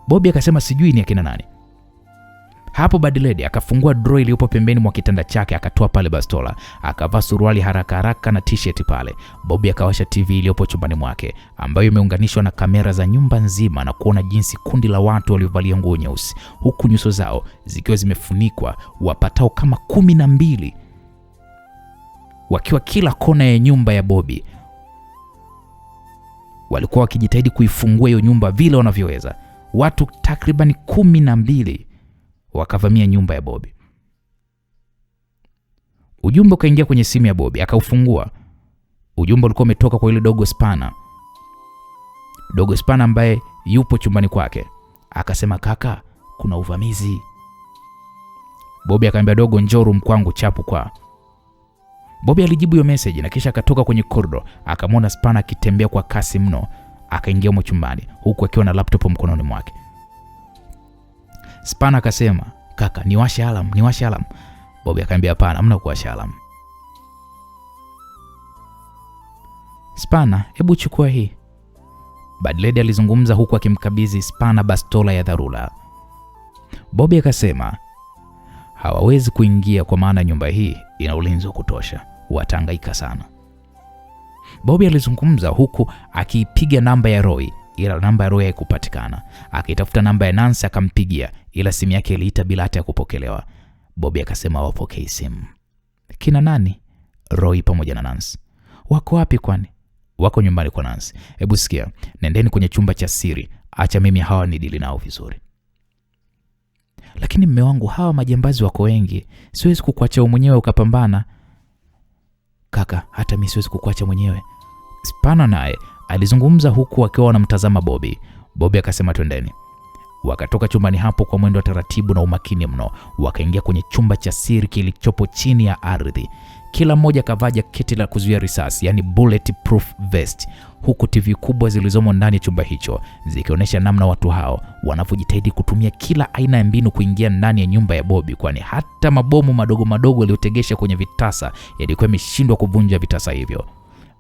Bobby akasema sijui ni akina nani. Hapo Bad Lady akafungua drawer iliyopo pembeni mwa kitanda chake, akatoa pale bastola, akavaa suruali haraka haraka na t-shirt pale. Bobby akawasha TV iliyopo chumbani mwake ambayo imeunganishwa na kamera za nyumba nzima na kuona jinsi kundi la watu waliovalia nguo nyeusi huku nyuso zao zikiwa zimefunikwa wapatao kama 12 wakiwa kila kona ya nyumba ya Bobby. Walikuwa wakijitahidi kuifungua hiyo nyumba vile wanavyoweza. Watu takriban 12 wakavamia nyumba ya Bobby. Ujumbe ukaingia kwenye simu ya Bobby, akaufungua. Ujumbe ulikuwa umetoka kwa ile Dogo Spana. Dogo Spana ambaye yupo chumbani kwake. Akasema, kaka, kuna uvamizi. Bobby akamwambia Dogo, njoo room kwangu chapu kwa. Bobby alijibu hiyo message na kisha akatoka kwenye corridor, akamwona Spana akitembea kwa kasi mno. Akaingia humo chumbani huku akiwa na laptop mkononi mwake. Spana akasema, kaka, niwashe alarm. Bobby akamwambia hapana, hamna kuwasha alarm. Spana, hebu chukua hii. Bad Lady alizungumza huku akimkabidhi Spana bastola ya dharura. Bobby akasema, hawawezi kuingia kwa maana nyumba hii ina ulinzi wa kutosha, watahangaika sana. Bobby alizungumza huku akipiga namba ya Roy, ila namba ya Roy haikupatikana. Akitafuta namba ya Nancy akampigia, ila simu yake iliita bila hata ya kupokelewa. Bobby akasema wapokee simu. Kina nani? Roy pamoja na Nancy. Wako wapi kwani? Wako nyumbani kwa Nancy. Hebu sikia, nendeni kwenye chumba cha siri. Acha mimi hawa ni dili nao vizuri. Lakini mme wangu, hawa majambazi wako wengi. Siwezi kukuacha mwenyewe ukapambana. Kaka, hata mimi siwezi kukuacha mwenyewe. Spana naye alizungumza huku akiwa anamtazama Bobby. Bobby akasema twendeni. Wakatoka chumbani hapo kwa mwendo wa taratibu na umakini mno, wakaingia kwenye chumba cha siri kilichopo chini ya ardhi. Kila mmoja kavaa jaketi la kuzuia risasi, yani bulletproof vest, huku TV kubwa zilizomo ndani ya chumba hicho zikionyesha namna watu hao wanavyojitahidi kutumia kila aina ya mbinu kuingia ndani ya nyumba ya Bobby, kwani hata mabomu madogo madogo yaliyotegesha kwenye vitasa yalikuwa yameshindwa kuvunja vitasa hivyo.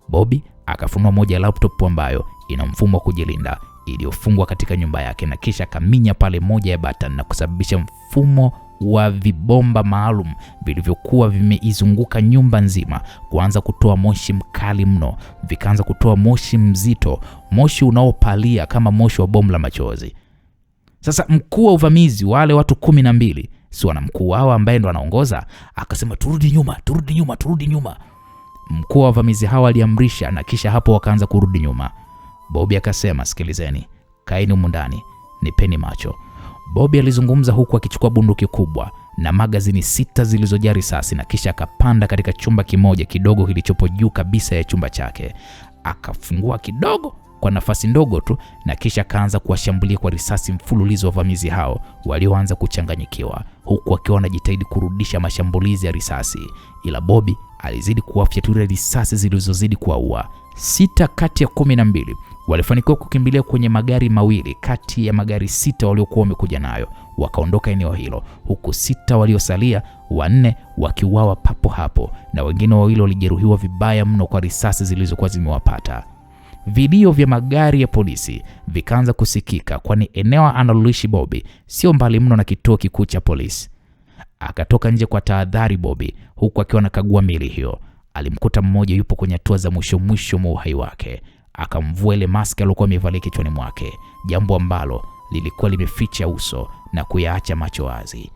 Bobby akafunua moja ya laptop ambayo ina mfumo wa kujilinda iliyofungwa katika nyumba yake, na kisha kaminya pale moja ya button na kusababisha mfumo wa vibomba maalum vilivyokuwa vimeizunguka nyumba nzima kuanza kutoa moshi mkali mno. Vikaanza kutoa moshi mzito, moshi unaopalia kama moshi wa bomu la machozi. Sasa mkuu wa uvamizi, wale watu 12, si wana mkuu wao ambaye ndo anaongoza, akasema turudi nyuma, turudi nyuma, turudi nyuma. Mkuu wa uvamizi hawa aliamrisha, na kisha hapo wakaanza kurudi nyuma. Bobby akasema, sikilizeni, kaeni humu ndani, nipeni macho. Bobby alizungumza huku akichukua bunduki kubwa na magazini 6 zilizojaa risasi, na kisha akapanda katika chumba kimoja kidogo kilichopo juu kabisa ya chumba chake. Akafungua kidogo kwa nafasi ndogo tu, na kisha akaanza kuwashambulia kwa risasi mfululizo wa wavamizi hao walioanza kuchanganyikiwa, huku akiwa anajitahidi kurudisha mashambulizi ya risasi, ila Bobby alizidi kuwafyatulia risasi zilizozidi kuwaua. 6 kati ya 12 walifanikiwa kukimbilia kwenye magari mawili kati ya magari 6 waliokuwa wamekuja nayo, wakaondoka eneo hilo, huku 6 waliosalia, 4 wakiuawa papo hapo na wengine 2 walijeruhiwa vibaya mno kwa risasi zilizokuwa zimewapata. Vilio vya magari ya polisi vikaanza kusikika, kwani eneo analoishi Bobby sio mbali mno na kituo kikuu cha polisi. Akatoka nje kwa tahadhari Bobby, huku akiwa anakagua miili hiyo. Alimkuta mmoja yupo kwenye hatua za mwisho mwa uhai wake. Akamvua ile maski aliyokuwa amevalia kichwani mwake, jambo ambalo lilikuwa limeficha uso na kuyaacha macho wazi.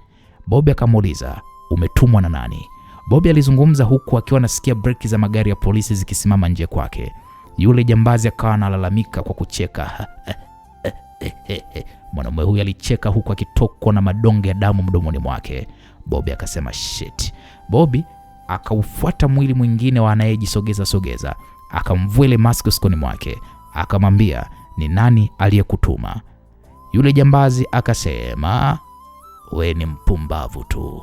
Bobby akamuuliza, umetumwa na nani? Bobby alizungumza huku akiwa anasikia breki za magari ya polisi zikisimama nje kwake. Yule jambazi akawa analalamika kwa kucheka. Mwanamume huyu alicheka huku akitokwa na madonge ya damu mdomoni mwake. Bobby akasema shit. Bobby akaufuata mwili mwingine wa anayejisogeza, akamvua ile mask usoni mwake, akamwambia, ni nani aliyekutuma? Yule jambazi akasema, we ni mpumbavu tu.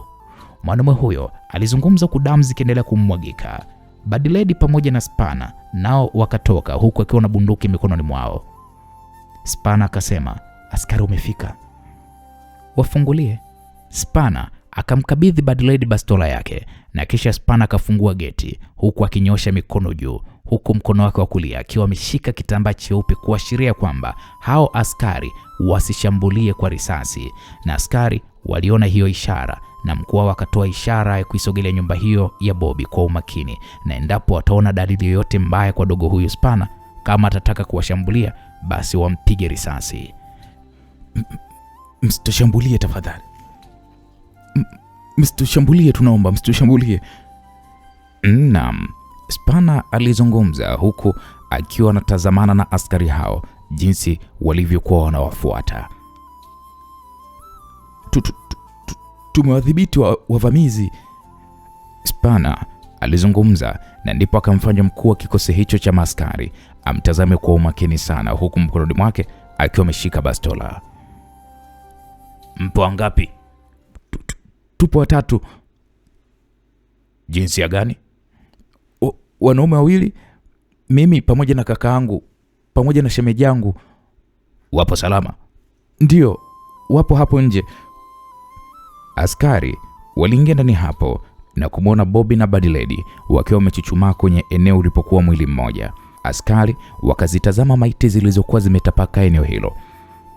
Mwanamume huyo alizungumza huku damu zikiendelea kummwagika. Bad Lady pamoja na Spana nao wakatoka huku akiwa na bunduki mikononi mwao. Spana akasema, askari umefika, wafungulie. Spana akamkabidhi Bad Lady bastola yake, na kisha Spana akafungua geti huku akinyosha mikono juu, huku mkono wake wa kulia akiwa ameshika kitambaa cheupe kuashiria kwamba hao askari wasishambulie kwa risasi. Na askari waliona hiyo ishara, na mkuu wao akatoa ishara ya kuisogelea nyumba hiyo ya Bobby kwa umakini, na endapo wataona dalili yoyote mbaya kwa dogo huyu Spana, kama atataka kuwashambulia, basi wampige risasi. Msitushambulie tafadhali. Msitushambulie, tunaomba, msitushambulie. Naam, Spana alizungumza huku akiwa anatazamana na askari hao jinsi walivyokuwa wanawafuata. Tumewadhibiti wavamizi. Spana alizungumza, na ndipo akamfanya mkuu wa kikosi hicho cha maskari amtazame kwa umakini sana, huku mkononi mwake akiwa ameshika bastola. Mpo wangapi? Tupo 3. Jinsia gani? Wanaume 2, mimi pamoja na kakaangu pamoja na shemeji yangu. Wapo salama? Ndio, wapo hapo nje. Askari waliingia ndani hapo na kumwona Bobby na Bad Lady wakiwa wamechuchumaa kwenye eneo ulipokuwa mwili mmoja. Askari wakazitazama maiti zilizokuwa zimetapakaa eneo hilo.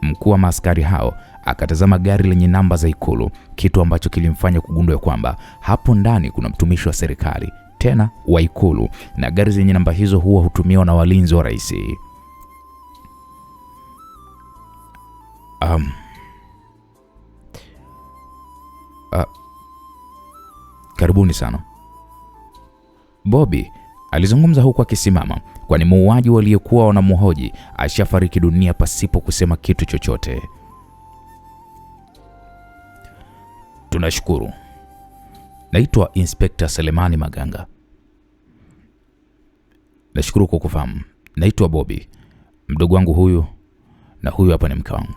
Mkuu wa maaskari hao akatazama gari lenye namba za Ikulu, kitu ambacho kilimfanya kugundua kwamba hapo ndani kuna mtumishi wa serikali, tena wa Ikulu, na gari zenye namba hizo huwa hutumiwa na walinzi wa rais. Karibuni sana. Bobby alizungumza huku akisimama, kwani muuaji waliyekuwa wanamhoji ashafariki dunia pasipo kusema kitu chochote. Tunashukuru. Naitwa Inspector Selemani Maganga. Nashukuru kwa kufahamu. Naitwa Bobby. Mdogo wangu huyu na huyu hapa ni mke wangu.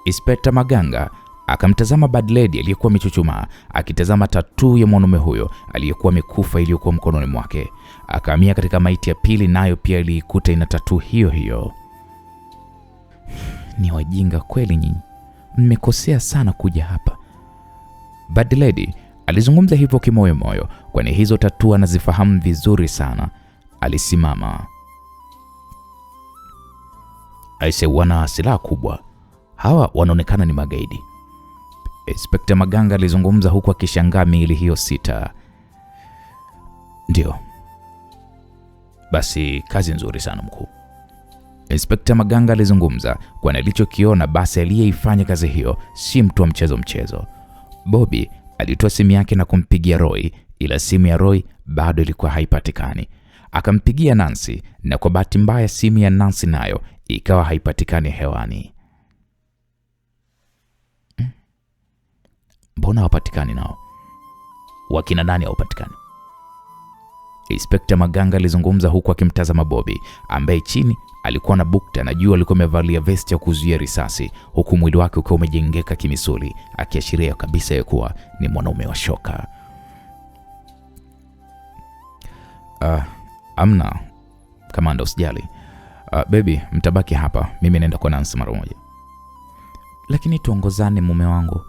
Inspector Maganga akamtazama Bad Lady aliyekuwa amechuchumaa akitazama tattoo ya mwanaume huyo aliyekuwa amekufa iliyokuwa mkononi mwake. Akahamia katika maiti ya pili, nayo pia iliikuta ina tattoo hiyo hiyo. Ni wajinga kweli nyinyi. Mmekosea sana kuja hapa. Bad Lady alizungumza hivyo kimoyo moyo, kwani hizo tattoo anazifahamu vizuri sana. Alisimama. Aise, wana silaha kubwa. Hawa wanaonekana ni magaidi. Inspector Maganga alizungumza huku akishangaa miili hiyo 6. Ndio. Basi kazi nzuri sana mkuu. Inspector Maganga alizungumza, kwani alichokiona basi aliyeifanya kazi hiyo si mtu wa mchezo. Bobby alitoa simu yake na kumpigia Roy, ila simu ya Roy bado ilikuwa haipatikani. Akampigia Nancy, na kwa bahati mbaya simu ya Nancy nayo ikawa haipatikani hewani. Mbona hawapatikani nao? Wakina nani hawapatikani? Inspector Maganga alizungumza huku akimtazama Bobby ambaye chini alikuwa na bukta na juu alikuwa amevalia vesti ya kuzuia risasi, huku mwili wake ukiwa umejengeka kimisuli, akiashiria kabisa ya kuwa ni mwanaume wa shoka. Amna kamanda, usijali. Baby, mtabaki hapa, mimi naenda kwa Nancy mara moja. Lakini tuongozane mume wangu.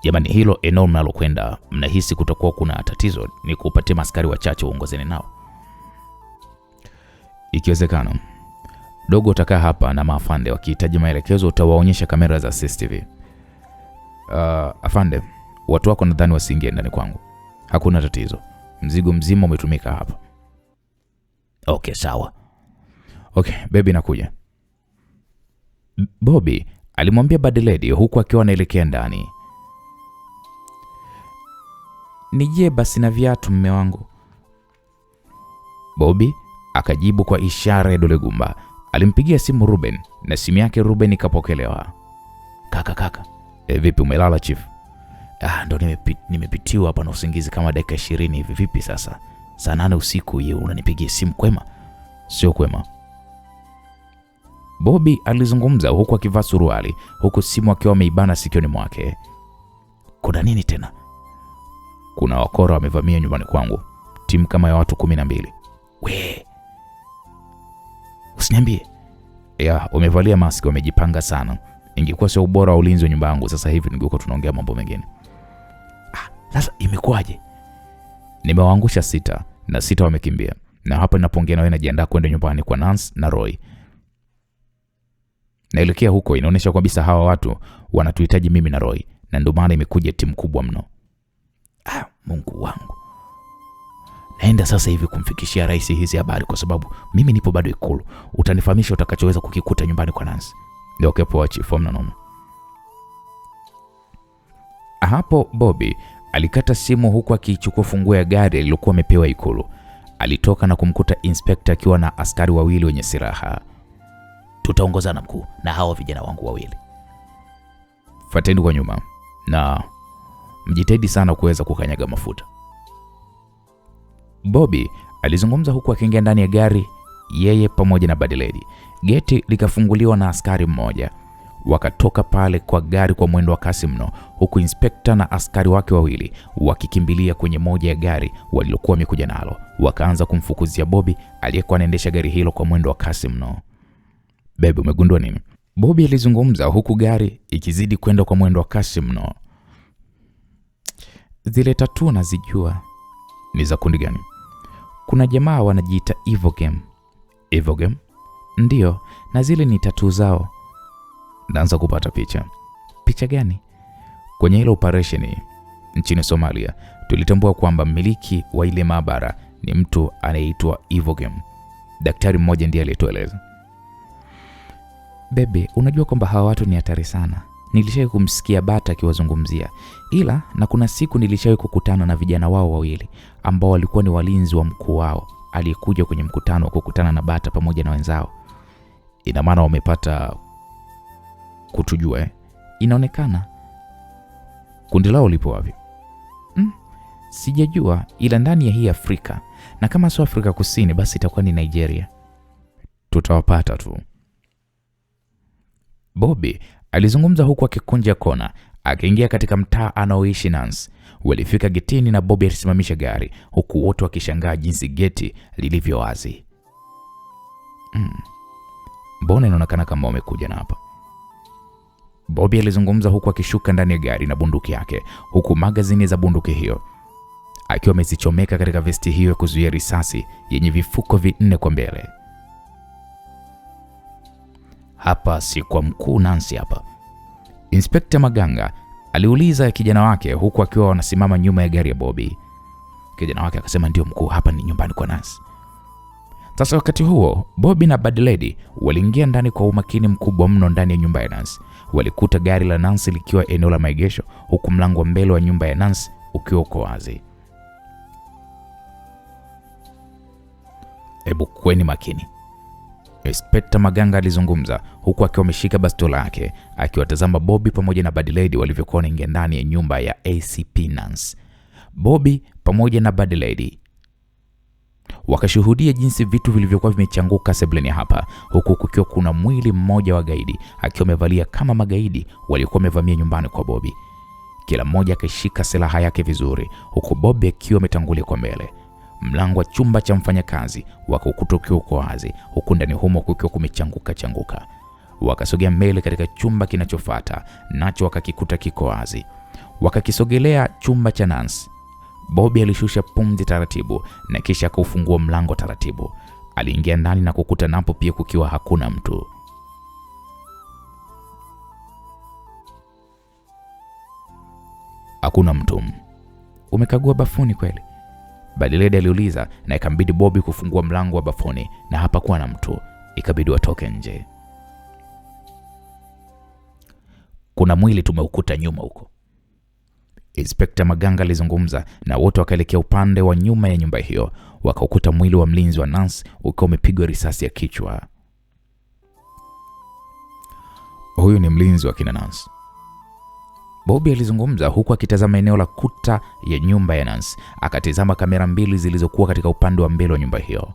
Jamani, hilo eneo mnalokwenda mnahisi kutakuwa kuna tatizo, ni kupatia askari wachache uongozeni nao? Ikiwezekana. Dogo utakaa hapa na maafande, wakihitaji maelekezo utawaonyesha kamera za CCTV. Afande, watu wako nadhani wasiingie ndani kwangu. Hakuna tatizo. Mzigo mzima umetumika hapa. Okay, sawa. Okay, baby nakuja. Bobby alimwambia Bad Lady huku akiwa anaelekea ndani. Nije basi na viatu mume wangu. Bobby akajibu kwa ishara ya dole gumba. Alimpigia simu Ruben na simu yake Ruben ikapokelewa. Kaka. Vipi, umelala chief? Ndo nimepitiwa hapa na usingizi kama dakika 20 hivi. Vipi sasa? Saa 8 usiku yeye unanipigia simu, kwema? Sio kwema. Bobby alizungumza huku akivaa suruali, huku simu akiwa ameibana sikioni mwake. Kuna nini tena? Kuna wakora wamevamia nyumbani kwangu. Timu kama ya watu 12. We, usiniambie. Wamevalia maski, wamejipanga sana. Ingekuwa sio ubora wa ulinzi wa nyumba yangu, sasa hivi ningekuwa tunaongea mambo mengine. Sasa imekuwaje? Nimewaangusha 6 na 6 wamekimbia. Na hapa ninapoongea na wewe najiandaa kwenda nyumbani kwa Nancy na Roy. Naelekea huko, inaonyesha kabisa hawa watu wanatuhitaji mimi na Roy, na ndio maana imekuja timu kubwa mno. Mungu wangu. Naenda sasa hivi kumfikishia rais hizi habari, kwa sababu mimi nipo bado Ikulu. Utanifahamisha utakachoweza kukikuta nyumbani kwa Nancy. Ndio kepo chief na noma. Hapo Bobby alikata simu huku akichukua funguo ya gari alilokuwa amepewa Ikulu. Alitoka na kumkuta inspector akiwa na askari wawili wenye silaha. Tutaongozana mkuu na hawa vijana wangu wawili. Fuateni kwa nyuma na mjitahidi sana kuweza kukanyaga mafuta. Bobby alizungumza huku akiingia ndani ya gari, yeye pamoja na Bad Lady. Geti likafunguliwa na askari mmoja. Wakatoka pale kwa gari kwa mwendo wa kasi mno, huku inspector na askari wake wawili wakikimbilia kwenye moja ya gari walilokuwa wamekuja nalo. Wakaanza kumfukuzia Bobby aliyekuwa anaendesha gari hilo kwa mwendo wa kasi mno. Baby, umegundua nini? Bobby alizungumza huku gari ikizidi kwenda kwa mwendo wa kasi mno. Zile tattoo nazijua. Ni za kundi gani? Kuna jamaa wanajiita Evil Game. Evil Game? Ndio, na zile ni tattoo zao. Naanza kupata picha. Picha gani? Kwenye ile operation nchini Somalia, tulitambua kwamba mmiliki wa ile maabara ni mtu anayeitwa Evil Game. Daktari mmoja ndiye aliyetueleza. Bebe, unajua kwamba hawa watu ni hatari sana. Nilishawahi kumsikia Bata akiwazungumzia, ila na kuna siku nilishawahi kukutana na vijana wao wawili ambao walikuwa ni walinzi wa mkuu wao aliyekuja kwenye mkutano wa kukutana na Bata pamoja na wenzao. Ina maana wamepata kutujua Inaonekana. Kundi lao lipo wapi? Sijajua, ila ndani ya hii Afrika, na kama sio Afrika Kusini basi itakuwa ni Nigeria. Tutawapata tu. Bobby alizungumza huku akikunja kona, akiingia katika mtaa anaoishi Nancy. Walifika getini na Bobby alisimamisha gari, huku wote wakishangaa jinsi geti lilivyo wazi. Mbona inaonekana kama wamekuja na hapa? Bobby alizungumza huku akishuka ndani ya gari na bunduki yake, huku magazini za bunduki hiyo akiwa amezichomeka katika vesti hiyo ya kuzuia risasi yenye vifuko 4 kwa mbele. Hapa si kwa mkuu Nancy hapa? Inspekta Maganga aliuliza kijana wake huku akiwa wanasimama nyuma ya gari ya Bobby. Kijana wake akasema ndio mkuu, hapa ni nyumbani kwa Nancy. Sasa wakati huo Bobby na Bad Lady waliingia ndani kwa umakini mkubwa mno ndani ya nyumba ya Nancy. Walikuta gari la Nancy likiwa eneo la maegesho, huku mlango wa mbele wa nyumba ya Nancy ukiwa uko wazi. Hebu kweni makini, Inspekta Maganga alizungumza huku akiwa ameshika bastola yake, akiwatazama Bobby pamoja na Bad Lady walivyokuwa wanaingia ndani ya nyumba ya ACP Nancy. Bobby pamoja na Bad Lady wakashuhudia jinsi vitu vilivyokuwa vimechanguka sebuleni hapa, huku kukiwa kuna mwili mmoja wa gaidi akiwa amevalia kama magaidi waliokuwa wamevamia nyumbani kwa Bobby. Kila mmoja akishika silaha yake vizuri, huku Bobby akiwa ametangulia kwa mbele. Mlango wa chumba cha mfanyakazi wakakuta ukiwa uko wazi, huku ndani humo kukiwa kumechanguka. Wakasogea mbele katika chumba kinachofuata, nacho wakakikuta kiko wazi. Wakakisogelea chumba cha Nancy. Bobby alishusha pumzi taratibu na kisha akaufungua mlango taratibu. Aliingia ndani na kukuta napo pia kukiwa hakuna mtu. Hakuna mtu. Umekagua bafuni kweli? Bad Lady aliuliza, na ikambidi Bobby kufungua mlango wa bafuni na hapakuwa na mtu. Ikabidi watoke nje. Kuna mwili tumeukuta nyuma huko, Inspekta Maganga alizungumza, na wote wakaelekea upande wa nyuma ya nyumba hiyo. Wakaukuta mwili wa mlinzi wa Nancy ukiwa umepigwa risasi ya kichwa. Huyu ni mlinzi wa kina Nancy, Bobby alizungumza huku akitazama eneo la kuta ya nyumba ya Nancy. Akatazama kamera 2 zilizokuwa katika upande wa mbele wa nyumba hiyo.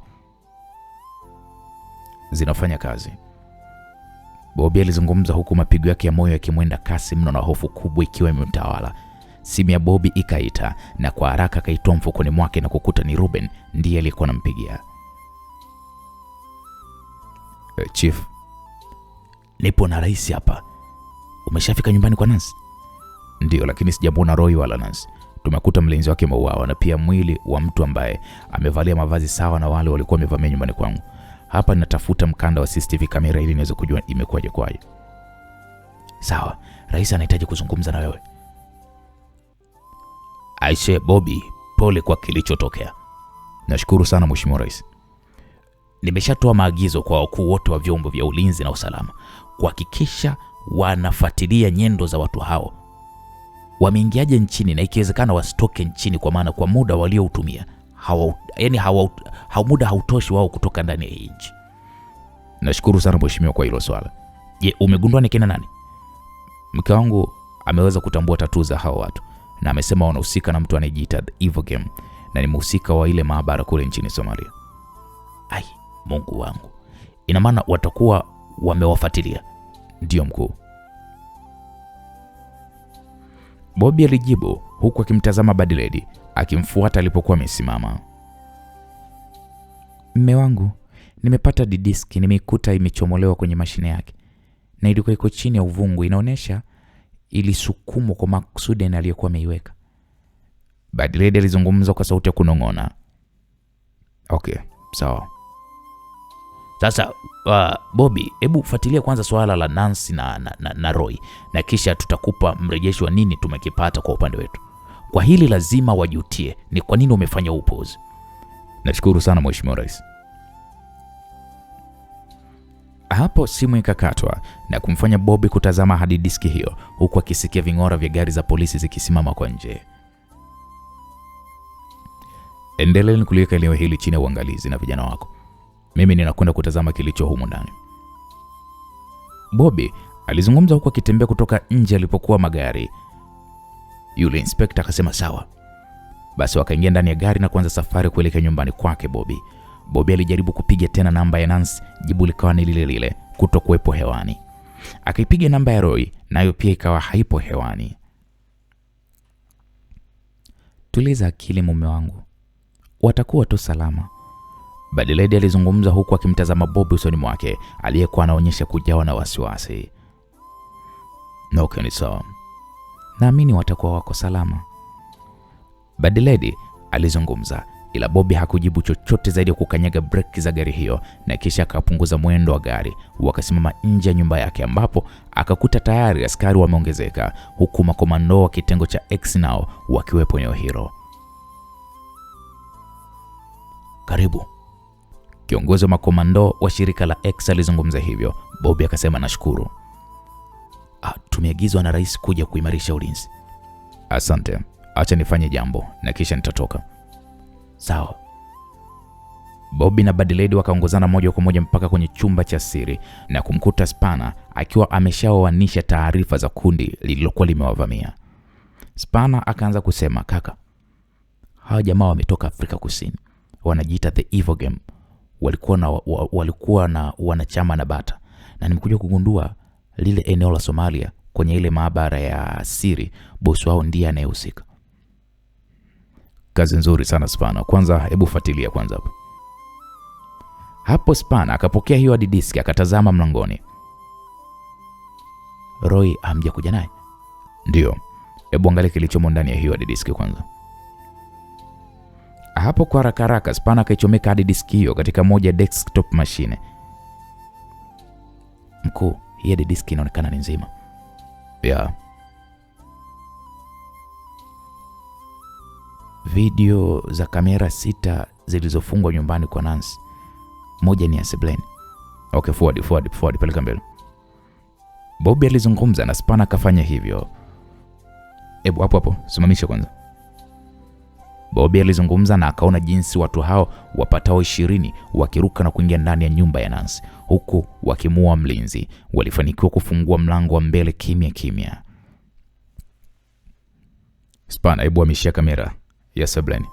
Zinafanya kazi, Bobby alizungumza huku mapigo yake ya moyo yakimwenda kasi mno na hofu kubwa ikiwa imemtawala. Simu ya Bobby ikaita, na kwa haraka akaitoa mfukoni mwake na kukuta ni Ruben ndiye aliyekuwa anampigia. Chief, nipo na rais hapa. Umeshafika nyumbani kwa Nancy? Ndio, lakini sijamwona Roy wala Nancy. Tumekuta mlinzi wake mauawa na pia mwili wa mtu ambaye amevalia mavazi sawa na wale walikuwa wamevamia nyumbani kwangu. Hapa ninatafuta mkanda wa CCTV kamera ili niweze kujua imekuwaje kwaje. Sawa, rais anahitaji kuzungumza na wewe. Aishe Bobby, pole kwa kilichotokea. Nashukuru sana Mheshimiwa Rais. Nimeshatoa maagizo kwa wakuu wote wa vyombo vya ulinzi na usalama kuhakikisha wanafuatilia nyendo za watu hao. Wameingiaje nchini na ikiwezekana wasitoke nchini, kwa maana kwa muda walioutumia muda hautoshi wao kutoka ndani ya nchi. Nashukuru sana Mheshimiwa kwa hilo swala. Je, umegundua ni kina nani? Mke wangu ameweza kutambua tatu za hao watu na amesema wanahusika na mtu anayejiita Evil Game na ni mhusika wa ile maabara kule nchini Somalia. Ai, Mungu wangu. Ina maana watakuwa wamewafuatilia? Ndio mkuu, Bobby alijibu huku akimtazama Bad Lady akimfuata alipokuwa amesimama. Mme wangu, nimepata diski, nimeikuta imechomolewa kwenye mashine yake na ilikuwa iko chini ya uvungu. Inaonesha ilisukumwa kwa makusudi na aliyekuwa ameiweka. Bad Lady alizungumza kwa sauti ya kunong'ona. Okay, sawa. Sasa Bobby, hebu fuatilia kwanza swala la Nancy na Roy na kisha tutakupa mrejesho wa nini tumekipata kwa upande wetu. Kwa hili lazima wajutie ni kwa nini umefanya upuuzi. Nashukuru sana Mheshimiwa Rais. Hapo simu ikakatwa na kumfanya Bobby kutazama hadi diski hiyo, huku akisikia ving'ora vya gari za polisi zikisimama kwa nje. Endeleeni kuliweka eneo hili chini ya uangalizi na vijana wako. Mimi ninakwenda kutazama kilicho humu ndani. Bobby alizungumza huku akitembea kutoka nje alipokuwa magari. Yule inspekta akasema sawa. Basi wakaingia ndani ya gari na kuanza safari kuelekea nyumbani kwake Bobby. Bobby alijaribu kupiga tena namba ya Nancy, jibu likawa ni lile lile, kutokuwepo hewani. Akaipiga namba ya Roy, nayo pia ikawa haipo hewani. Tuliza akili mume wangu, watakuwa tu salama, Badiledi alizungumza huku akimtazama Bobby usoni mwake, aliyekuwa anaonyesha kujawa na wasiwasi. Okay, ni sawa. Naamini watakuwa wako salama, Badiledi alizungumza, ila Bobby hakujibu chochote zaidi ya kukanyaga breki za gari hiyo, na kisha akapunguza mwendo wa gari. Wakasimama nje ya nyumba yake, ambapo akakuta tayari askari wameongezeka, huku makomando wa kitengo cha X nao wakiwepo eneo hilo. Karibu, kiongozi wa makomando wa shirika la X alizungumza hivyo. Bobby akasema nashukuru. Tumeagizwa na rais kuja kuimarisha ulinzi. Asante, acha nifanye jambo na kisha nitatoka. Sawa. Bobby na Badiledi wakaongozana moja kwa moja mpaka kwenye chumba cha siri na kumkuta Spana akiwa ameshaoanisha taarifa za kundi lililokuwa limewavamia. Spana akaanza kusema, kaka, hawa jamaa wametoka Afrika Kusini, wanajiita The Evil Game. Walikuwa na wanachama na bata, na nimekuja kugundua lile eneo la Somalia kwenye ile maabara ya siri, bosi wao ndiye anayehusika. Kazi nzuri sana Spana, kwanza hebu fuatilia kwanza hapo. Hapo Spana akapokea hiyo hadi diski, akatazama mlangoni. Roy hamja kuja naye? Ndio, hebu angalia kilichomo ndani ya hiyo hadi diski kwanza. Hapo kwa haraka Spana akaichomeka hadi diski hiyo katika moja desktop machine. Mkuu, hii hadi diski inaonekana ni nzima. Yeah. Video za kamera 6 zilizofungwa nyumbani kwa Nancy. Moja ni ya Sebleni. Okay, forward, peleka mbele. Bobby alizungumza na Spana akafanya hivyo. Hebu hapo, simamisha kwanza. Bobby alizungumza na akaona jinsi watu hao wapatao 20 wakiruka na kuingia ndani ya nyumba ya Nancy, huku wakimua mlinzi. Walifanikiwa kufungua mlango wa mbele kimya. Spana, hebu hamishia kamera ya Sebleni.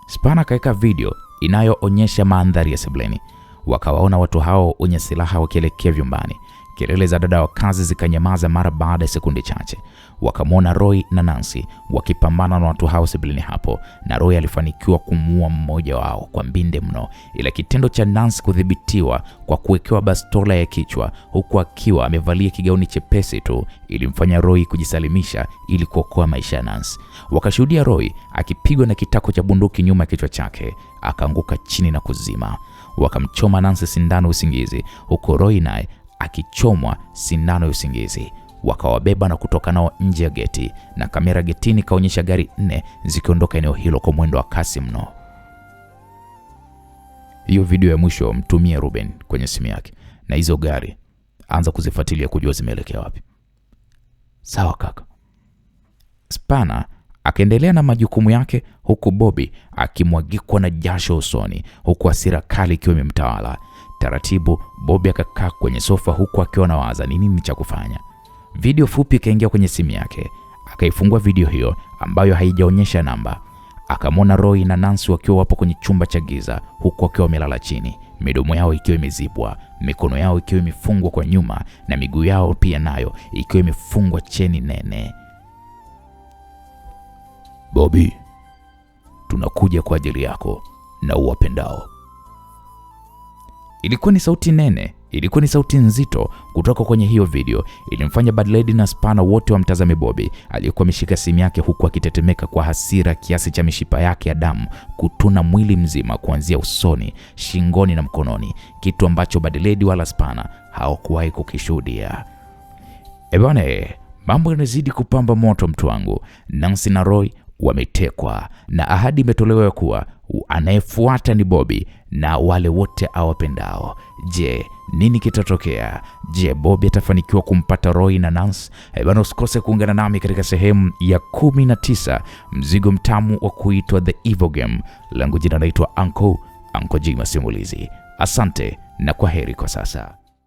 Spana kaeka video inayoonyesha mandhari ya Sebleni. Wakawaona watu hao wenye silaha wakielekea vyumbani. Kelele za dada wa kazi zikanyamaza mara baada ya sekunde chache. Wakamwona Roy na Nancy wakipambana na watu hao Sebleni hapo, na Roy alifanikiwa kumuua mmoja wao kwa mbinde mno, ila kitendo cha Nancy kudhibitiwa kwa kuwekewa bastola ya kichwa huku akiwa amevalia kigauni chepesi tu ilimfanya Roy kujisalimisha ili kuokoa maisha ya Nancy. Wakashuhudia Roy akipigwa na kitako cha bunduki nyuma ya kichwa chake, akaanguka chini na kuzima. Wakamchoma Nancy sindano usingizi, huko Roy naye akichomwa sindano ya usingizi. Wakawabeba na kutoka nao nje ya geti, na kamera getini kaonyesha gari 4 zikiondoka eneo hilo kwa mwendo wa kasi mno. Hiyo video ya mwisho mtumie Ruben kwenye simu yake, na hizo gari anza kuzifuatilia kujua zimeelekea wapi. Sawa kaka. Spana akaendelea na majukumu yake, huku Bobby akimwagikwa na jasho usoni, huku hasira kali ikiwa imemtawala. Taratibu Bobby akakaa kwenye sofa huku akiwa anawaza ni nini cha kufanya. Video fupi ikaingia kwenye simu yake. Akaifungua video hiyo ambayo haijaonyesha namba. Akamwona Roy na Nancy wakiwa wapo kwenye chumba cha giza, huku wakiwa wamelala chini, midomo yao ikiwa imezibwa, mikono yao ikiwa imefungwa kwa nyuma, na miguu yao pia nayo ikiwa imefungwa cheni nene. Bobby, tunakuja kwa ajili yako na uwapendao. Ilikuwa ni sauti nene, ilikuwa ni sauti nzito kutoka kwenye hiyo video. Ilimfanya Badiledi na Spana wote wamtazame Bobby aliyekuwa ameshika simu yake huku akitetemeka kwa hasira kiasi cha mishipa yake ya damu kutuna mwili mzima kuanzia usoni, shingoni na mkononi, kitu ambacho Badiledi wala Spana hawakuwahi kukishuhudia. Ebane, mambo yanazidi kupamba moto mtu wangu. Nancy na Roy wametekwa na ahadi imetolewa ya kuwa anayefuata ni Bobby na wale wote awapendao. Je, nini kitatokea? Je, Bobby atafanikiwa kumpata Roy na Nance? Bana, usikose kuungana nami katika sehemu ya 19, mzigo mtamu wa kuitwa The Evil Game. Langu jina naitwa Uncle G Masimulizi. Asante na kwaheri kwa sasa.